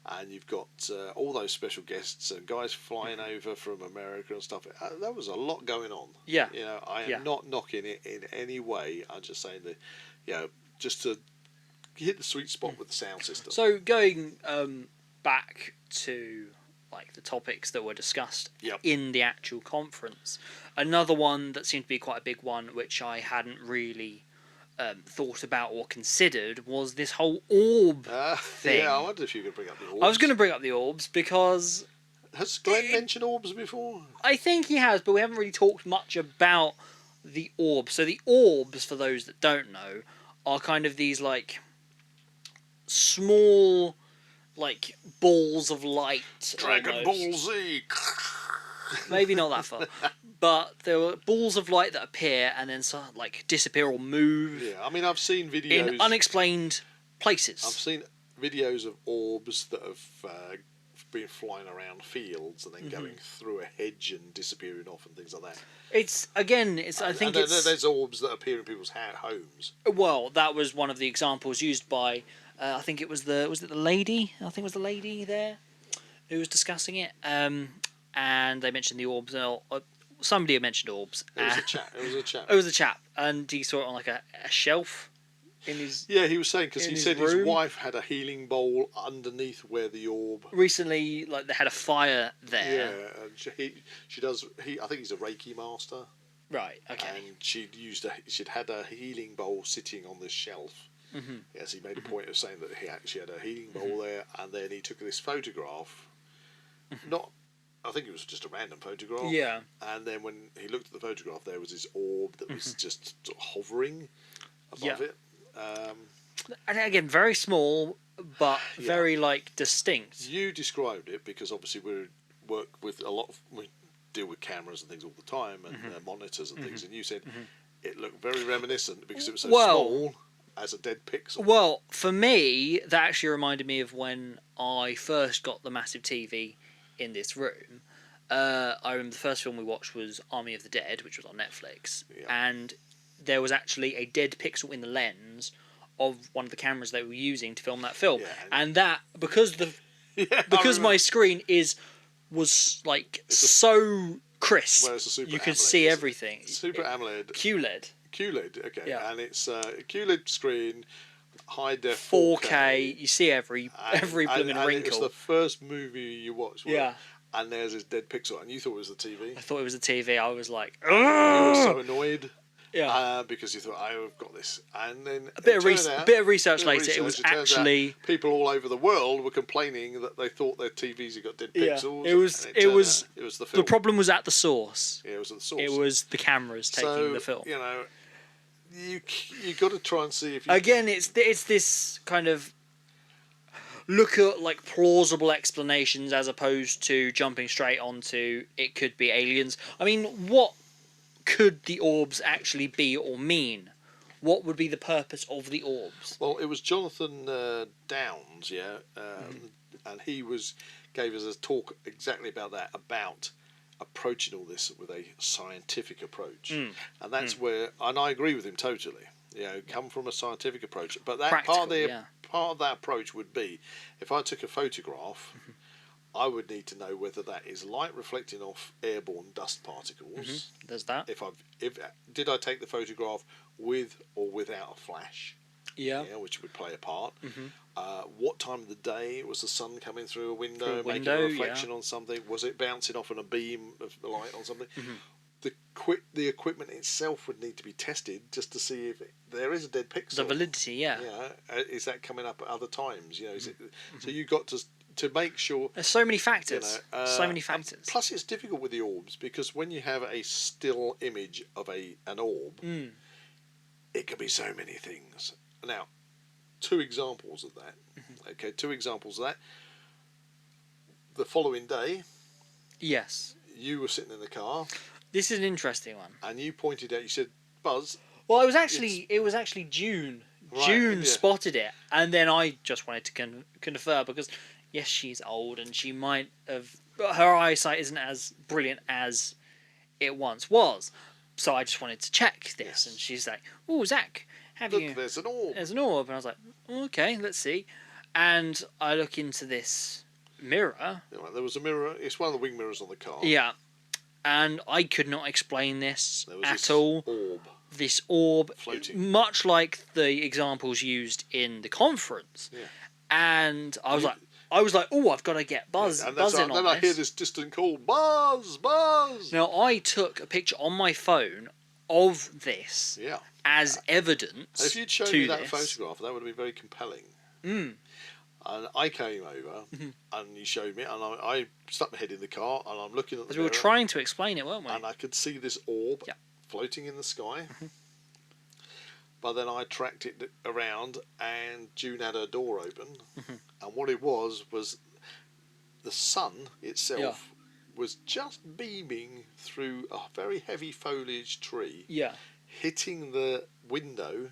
And you've got all those special guests and guys flying over from America and stuff. There was a lot going on. Yeah. I am not knocking it in any way. I'm just saying that, just to hit the sweet spot with the sound system. So going back to like the topics that were discussed in the actual conference, another one that seemed to be quite a big one, which I hadn't really thought about or considered, was this whole orb thing. Yeah, I wonder if you could bring up the orbs. I was going to bring up the orbs because... Has Glenn mentioned orbs before? I think he has, but we haven't really talked much about the orbs. So the orbs, for those that don't know, are kind of these like small like balls of light. Dragon Ball Z! Maybe not that far. But there were balls of light that appear and then like disappear or move. Yeah, I mean, I've seen videos in unexplained places. I've seen videos of orbs that have been flying around fields and then going through a hedge and disappearing off and things like that. There's orbs that appear in people's homes. Well, that was one of the examples used by I think it was the lady. I think it was the lady there who was discussing it. And they mentioned the orbs. Somebody had mentioned orbs. It was a chap. And he saw it on like a shelf in his... Yeah, he was saying, because he said his wife had a healing bowl underneath where the orb... Recently, like, they had a fire there. Yeah, and she does... I think he's a Reiki master. Right, okay. And she'd had a healing bowl sitting on this shelf. Yes, he made a point of saying that he actually had a healing bowl there, and then he took this photograph. I think it was just a random photograph. Yeah. And then when he looked at the photograph, there was this orb that was just sort of hovering above it. And again, very small, but very distinct. You described it because obviously we work with we deal with cameras and things all the time and monitors and things, and you said it looked very reminiscent because it was so small as a dead pixel. Well, for me, that actually reminded me of when I first got the massive TV in this room. I remember the first film we watched was Army of the Dead, which was on Netflix, and there was actually a dead pixel in the lens of one of the cameras they were using to film that film, and that because my screen was so crisp, you could see everything. Super AMOLED. QLED, okay, and it's a QLED screen, high def 4K. You see every blooming wrinkle. It was the first movie you watched. And there's this dead pixel, and you thought it was the TV. I thought it was the TV. I was like, you were so annoyed. Because you thought, I've got this, and then a bit of research later. It was actually people all over the world were complaining that they thought their TVs had got dead pixels. It was the film. The problem was at the source. Yeah, it was at the source. It was the cameras taking the film. You know, you got to try and see if you again. It's this kind of look at plausible explanations as opposed to jumping straight onto it could be aliens. I mean, what could the orbs actually be or mean? What would be the purpose of the orbs? Well, it was Jonathan Downes, and he gave us a talk exactly about that, about approaching all this with a scientific approach, and that's where, and I agree with him totally. Come from a scientific approach, but that part of that approach would be, if I took a photograph, I would need to know whether that is light reflecting off airborne dust particles. There's that. Did I take the photograph with or without a flash? Yeah, which would play a part. What time of the day was the sun coming through a window, making a reflection on something? Was it bouncing off on a beam of light on something? The equipment itself would need to be tested just to see if there is a dead pixel. The validity, is that coming up at other times? Is it? So you got to make sure. There's so many factors. So many factors. Plus, it's difficult with the orbs because when you have a still image of an orb, it can be so many things. Now, two examples of that. Okay, two examples of that. The following day, yes, you were sitting in the car. This is an interesting one. And you pointed out. You said, "Buzz." Well, it was actually June. Right, June spotted it, and then I just wanted to confer because, yes, she's old and she might have. Her eyesight isn't as brilliant as it once was, so I just wanted to check this. And she's like, "Oh, Zak, Look, there's an orb." There's an orb, and I was like, "Okay, let's see." And I look into this mirror. There was a mirror. It's one of the wing mirrors on the car. Yeah, and I could not explain this at all. This orb, floating, much like the examples used in the conference. Yeah. And I was like, "Oh, I've got to get Buzz in on this." Then I hear this distant call, "Buzz, Buzz!" Now I took a picture on my phone of this as evidence. If you'd shown me that photograph, that would have been very compelling. And I came over, and you showed me, and I stuck my head in the car, and I'm looking at the mirror. We were trying to explain it, weren't we? And I could see this orb floating in the sky. But then I tracked it around, and June had her door open, and what it was the sun itself was just beaming through a very heavy foliage tree, hitting the window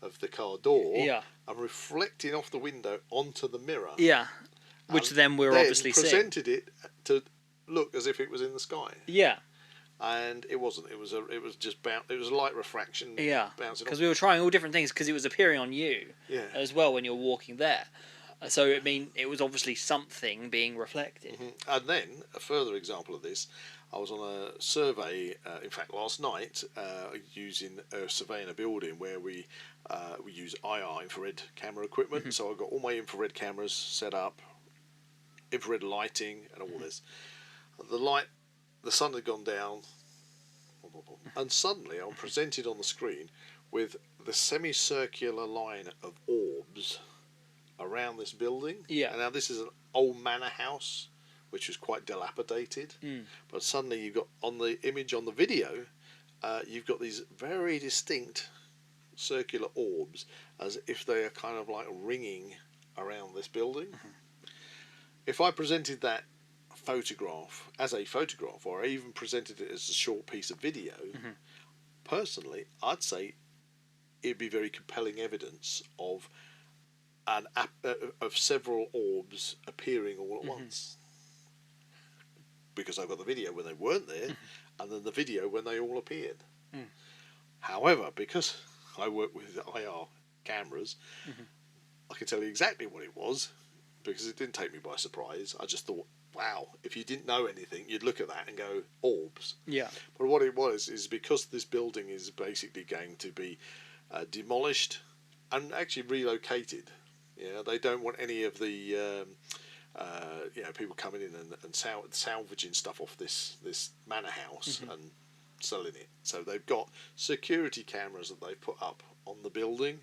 of the car door, and reflecting off the window onto the mirror. Yeah, which then we're obviously presented it to look as if it was in the sky. Yeah. And it wasn't. It was just it was a light refraction. Yeah, bouncing because we were trying all different things because it was appearing on you as well when you were walking there. So it was obviously something being reflected. And then a further example of this, I was on a survey. In fact, last night, using surveying a building where we use IR infrared camera equipment. So I got all my infrared cameras set up, infrared lighting, and all this. The sun had gone down, and suddenly I'm presented on the screen with the semicircular line of orbs around this building. Yeah. And now this is an old manor house, which was quite dilapidated. But suddenly you've got on the image on the video, you've got these very distinct circular orbs as if they are kind of like ringing around this building. If I presented that photograph as a photograph, or I even presented it as a short piece of video, personally, I'd say it'd be very compelling evidence of of several orbs appearing all at once. Because I got the video when they weren't there, and then the video when they all appeared. However, because I work with IR cameras, I can tell you exactly what it was, because it didn't take me by surprise. I just thought, wow, if you didn't know anything, you'd look at that and go, orbs. Yeah. But what it was is because this building is basically going to be demolished and actually relocated. Yeah, they don't want any of the people coming in and salvaging stuff off this manor house and selling it. So they've got security cameras that they've put up on the building,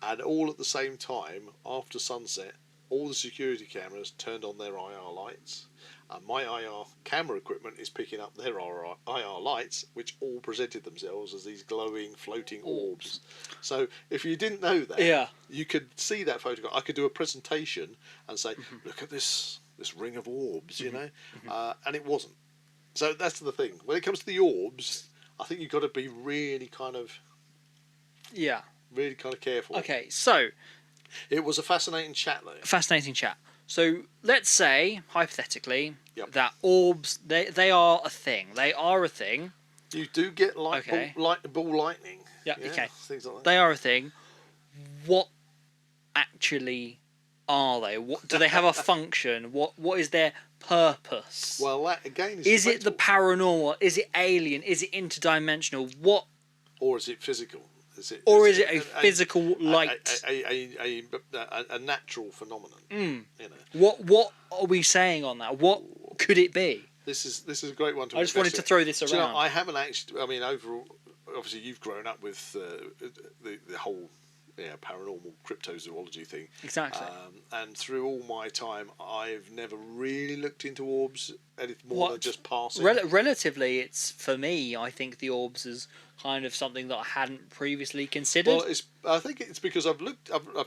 and all at the same time, after sunset, all the security cameras turned on their IR lights, and my IR camera equipment is picking up their IR lights, which all presented themselves as these glowing, floating orbs. So if you didn't know that, you could see that photograph. I could do a presentation and say, look at this ring of orbs, you know, and it wasn't. So that's the thing. When it comes to the orbs, I think you've got to be really kind of careful. Okay, so it was a fascinating chat, though. Fascinating chat. So let's say, hypothetically, that orbs, they are a thing. They are a thing. You do get ball lightning. Yeah, okay. Things like that. They are a thing. What actually are they? What do they have a function? What is their purpose? Well, that again is it the paranormal? Is it alien? Is it interdimensional? What? Or is it physical? Is it a physical light? A natural phenomenon. You know. What are we saying on that? What could it be? This is a great one to. I just wanted to throw this around. You know, I haven't actually. I mean, overall, obviously, you've grown up with the whole paranormal cryptozoology thing. Exactly. And through all my time, I've never really looked into orbs anything more than just passing. Relatively, it's for me. I think the orbs is kind of something that I hadn't previously considered. Well, I think it's because I've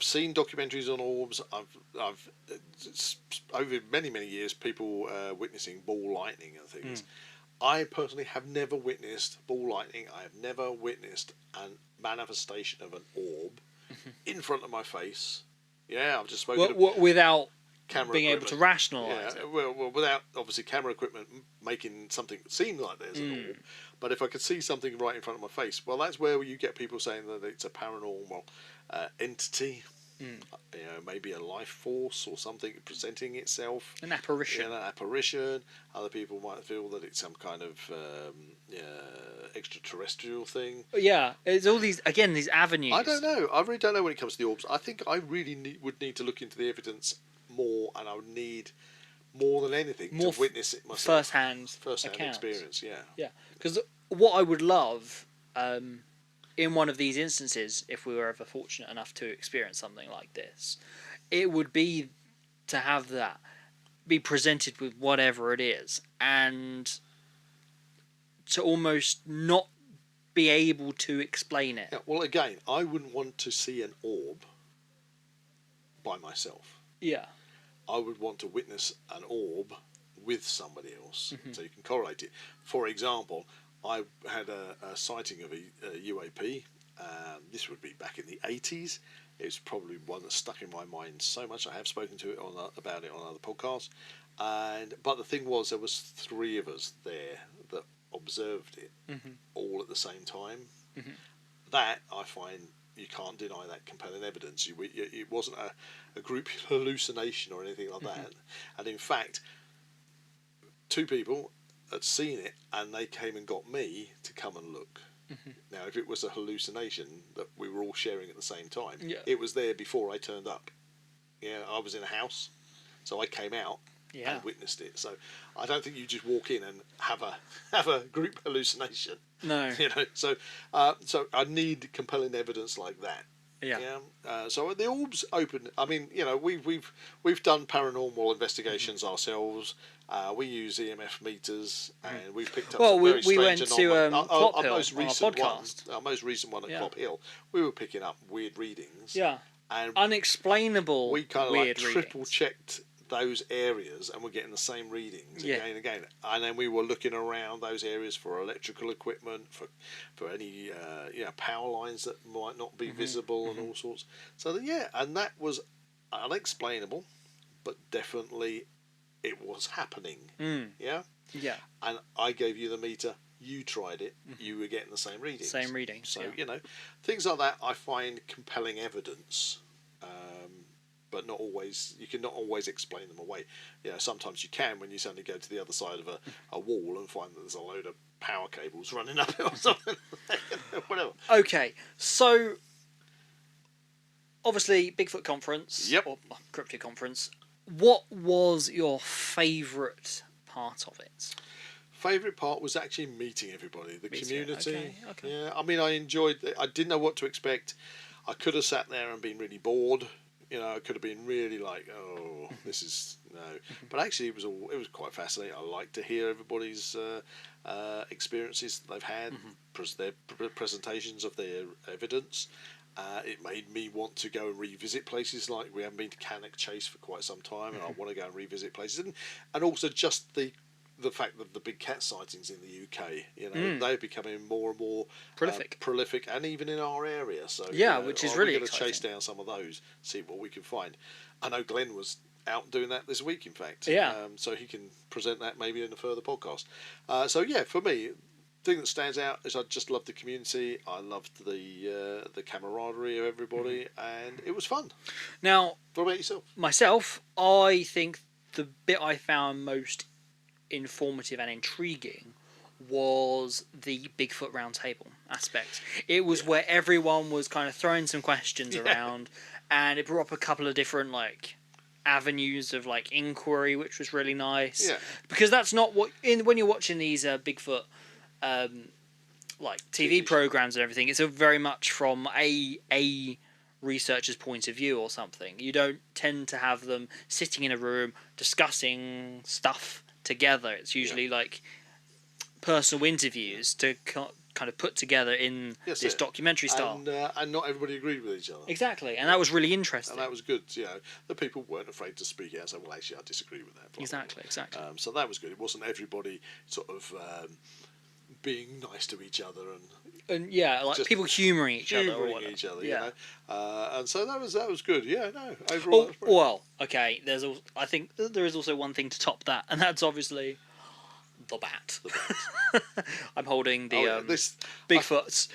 seen documentaries on orbs. I've over many years people witnessing ball lightning and things. I personally have never witnessed ball lightning. I have never witnessed a manifestation of an orb in front of my face. Yeah, I've just spoken without camera being equipment. able to rationalise it. Well, without obviously camera equipment making something seem like there's an orb. But if I could see something right in front of my face, well, that's where you get people saying that it's a paranormal entity. You know, maybe a life force or something presenting itself. An apparition. Yeah, an apparition. Other people might feel that it's some kind of extraterrestrial thing. Yeah, it's all these avenues. I don't know. I really don't know when it comes to the orbs. I think I really would need to look into the evidence more, and I would need more than anything to witness it myself. First-hand experience. Yeah. Because what I would love. In one of these instances, if we were ever fortunate enough to experience something like this, it would be to have that be presented with whatever it is, and to almost not be able to explain it. Yeah, well, again, I wouldn't want to see an orb by myself. Yeah. I would want to witness an orb with somebody else, so you can correlate it. For example, I had a sighting of a UAP. This would be back in the 80s. It's probably one that stuck in my mind so much. I have spoken to it about it on other podcasts. But the thing was, there was 3 of us there that observed it all at the same time. That, I find, you can't deny that compelling evidence. It wasn't a group hallucination or anything like that. And in fact, 2 people had seen it, and they came and got me to come and look. Now, if it was a hallucination that we were all sharing at the same time, it was there before I turned up. Yeah, I was in a house, so I came out and witnessed it. So I don't think you just walk in and have a group hallucination. No, you know. So I need compelling evidence like that. Yeah. So the orbs open. I mean, you know, we've done paranormal investigations ourselves. We use EMF meters, and we've picked up some very strange went to our most recent one. podcast. Our most recent one at Clop Hill, we were picking up weird readings. Yeah. And unexplainable. We kind of weird like triple checked those areas, and we're getting the same readings again and again. And then we were looking around those areas for electrical equipment, for any power lines that might not be visible and all sorts. So and that was unexplainable, but definitely it was happening. Yeah. And I gave you the meter. You tried it. You were getting the same readings. So things like that I find compelling evidence. But not always. You can not always explain them away. Sometimes you can when you suddenly go to the other side of a wall and find that there's a load of power cables running up it or something. Whatever. Okay, so obviously Bigfoot Conference or Cryptid Conference. What was your favourite part of it? Favourite part was actually meeting everybody, the community. Okay. Yeah, I mean, I enjoyed it. I didn't know what to expect. I could have sat there and been really bored. I could have been really like, oh, this is no. But actually, it was quite fascinating. I like to hear everybody's experiences that they've had, their presentations of their evidence. It made me want to go and revisit places. Like we haven't been to Cannock Chase for quite some time, and I want to go and revisit places. And also just the fact that the big cat sightings in the UK, they're becoming more and more prolific, and even in our area. So which is really exciting. We're going to chase down some of those, see what we can find. I know Glenn was out doing that this week, in fact. So he can present that maybe in a further podcast. For me, the thing that stands out is I just loved the community. I loved the camaraderie of everybody, and it was fun. Now, what about yourself? Myself, I think the bit I found most informative and intriguing was the Bigfoot Roundtable aspect. It was where everyone was kind of throwing some questions around, and it brought up a couple of different avenues of inquiry, which was really nice. Because that's not what when you're watching these Bigfoot TV programs and everything. It's very much from a researcher's point of view or something. You don't tend to have them sitting in a room discussing stuff together. It's usually personal interviews to kind of put together in this documentary style. And not everybody agreed with each other. Exactly, and that was really interesting. And that was good. The people weren't afraid to speak out and say, well, actually, I disagree with that. Exactly. So that was good. It wasn't everybody sort of being nice to each other and people humouring each other. And so that was good. Overall. Well, okay. I think there is also one thing to top that, and that's obviously the bat. I'm holding the Bigfoot's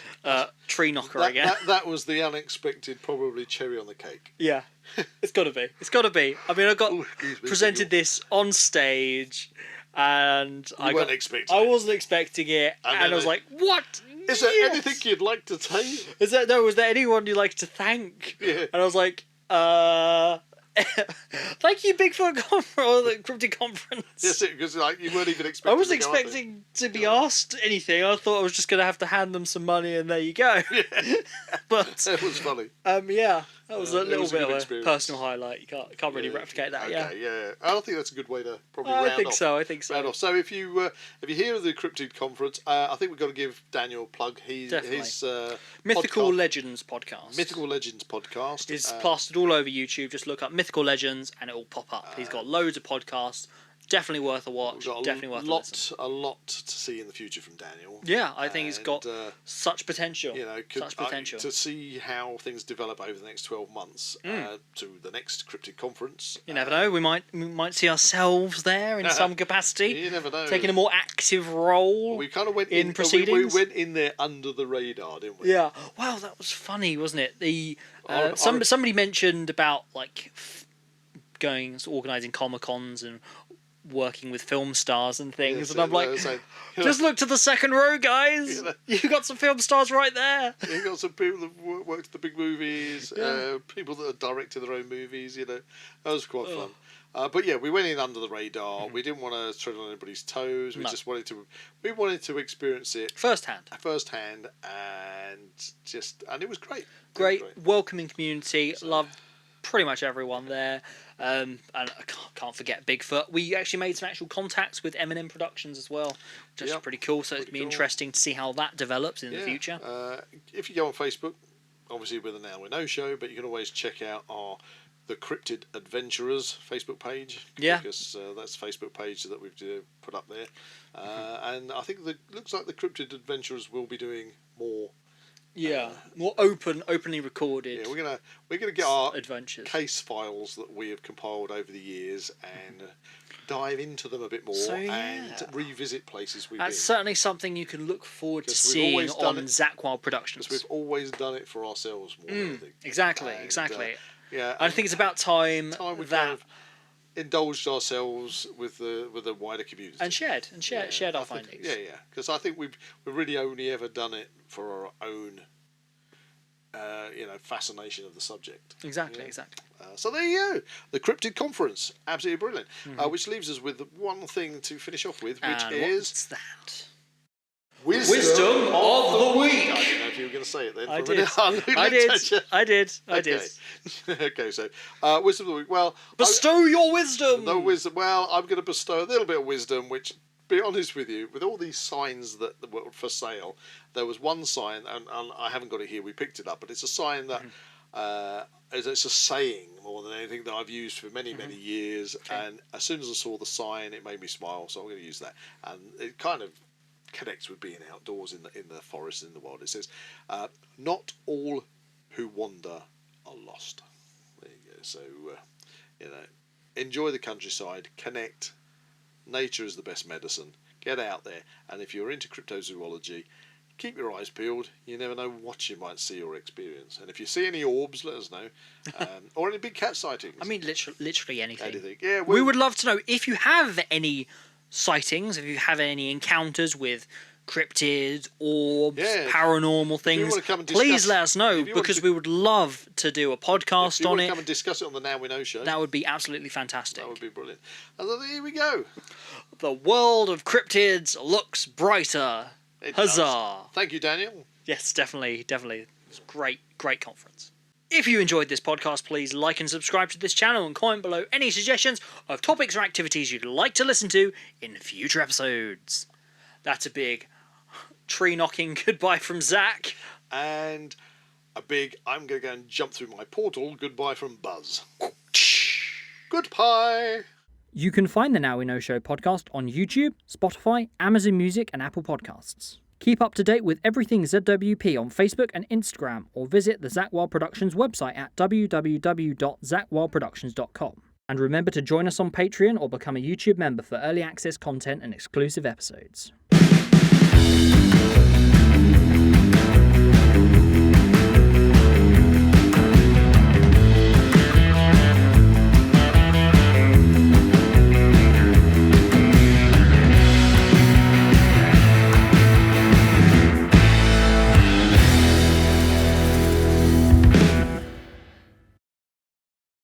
tree knocker again. That was the unexpected, probably cherry on the cake. Yeah, it's got to be. I mean, I got presented this on stage. And I wasn't expecting it, and I was like, "What? Is there anything you'd like to say? Was there anyone you'd like to thank?" Yeah. And I was like, thank you, Bigfoot Conference, or the Cryptid Conference. Yes, because you weren't even expecting. I wasn't expecting to be asked anything. I thought I was just going to have to hand them some money, and there you go. Yeah. But it was funny. That was a little bit of a personal highlight. You can't really replicate that. Okay, I don't think that's a good way to probably round off. I think so. Round off. So if you hear of the Cryptid Conference, I think we've got to give Daniel a plug. His Mythical Legends podcast. Mythical Legends podcast is plastered all over YouTube. Just look up Mythical Legends and it will pop up. He's got loads of podcasts. Definitely worth a watch. Definitely worth a listen. A lot to see in the future from Daniel. Yeah, I think he's got such potential. Such potential. To see how things develop over the next 12 months to the next Cryptid Conference. You never know. We might see ourselves there in some capacity. You never know. Taking a more active role. We kind of went in proceedings. We went in there under the radar, didn't we? Yeah. Wow, that was funny, wasn't it? Somebody mentioned about organising Comic-Cons and working with film stars and things, and I'm like, just look to the second row, guys. You've got some film stars right there. You've got some people that worked the big movies, people that are directing their own movies. That was quite fun. But yeah, we went in under the radar. We didn't want to tread on anybody's toes. We just wanted to experience it first hand, and it was great. Great, welcoming community. Loved pretty much everyone there. And I can't forget Bigfoot. We actually made some actual contacts with M&M Productions as well, which is pretty cool. So it'd be interesting to see how that develops in the future. If you go on Facebook, obviously with the Now We Know show, but you can always check out the Cryptid Adventurers Facebook page. Yeah, because that's the Facebook page that we've put up there. And I think looks like the Cryptid Adventurers will be doing more. More openly recorded. Yeah, we're gonna get our adventures, case files that we have compiled over the years, and dive into them a bit more, and revisit places we've been. That's certainly something you can look forward to seeing on Zak Wylde Productions. Because we've always done it for ourselves more. I think. Exactly. I think it's about time we've kind of indulged ourselves with the wider community and shared our findings. Because I think we've really only ever done it for our own fascination of the subject. Exactly. So there you go, the Cryptid Conference, absolutely brilliant. Which leaves us with one thing to finish off with, which is what's that? Wisdom of the week. I didn't know if you were going to say it then. I did. Okay, so wisdom of the week. Well, bestow your wisdom. No wisdom. Well, I'm going to bestow a little bit of wisdom, which, to be honest with you, with all these signs that were for sale, there was one sign, and I haven't got it here. We picked it up, but it's a sign that it's a saying more than anything that I've used for many years. Okay. And as soon as I saw the sign, it made me smile. So I'm going to use that, and it kind of connects with being outdoors in the forest, in the wild. It says, "Not all who wander are lost." There you go. So enjoy the countryside, connect. Nature is the best medicine. Get out there, and if you're into cryptozoology, keep your eyes peeled. You never know what you might see or experience. And if you see any orbs, let us know, or any big cat sightings. I mean, literally anything. Yeah, we would love to know if you have any sightings, if you have any encounters with cryptids, orbs, paranormal things, please let us know, because we would love to do a podcast on it. Come and discuss it on the Now We Know show. That would be absolutely fantastic. That would be brilliant. And then here we go. The world of cryptids looks brighter. Huzzah! Does. Thank you, Daniel. Yes, definitely. It's great conference. If you enjoyed this podcast, please like and subscribe to this channel and comment below any suggestions of topics or activities you'd like to listen to in future episodes. That's a big tree knocking goodbye from Zak. And a big I'm going to go and jump through my portal goodbye from Buzz. Goodbye. You can find the Now We Know Show podcast on YouTube, Spotify, Amazon Music and Apple Podcasts. Keep up to date with everything ZWP on Facebook and Instagram, or visit the Zak Wylde Productions website at www.zakwyldeproductions.com. And remember to join us on Patreon or become a YouTube member for early access content and exclusive episodes.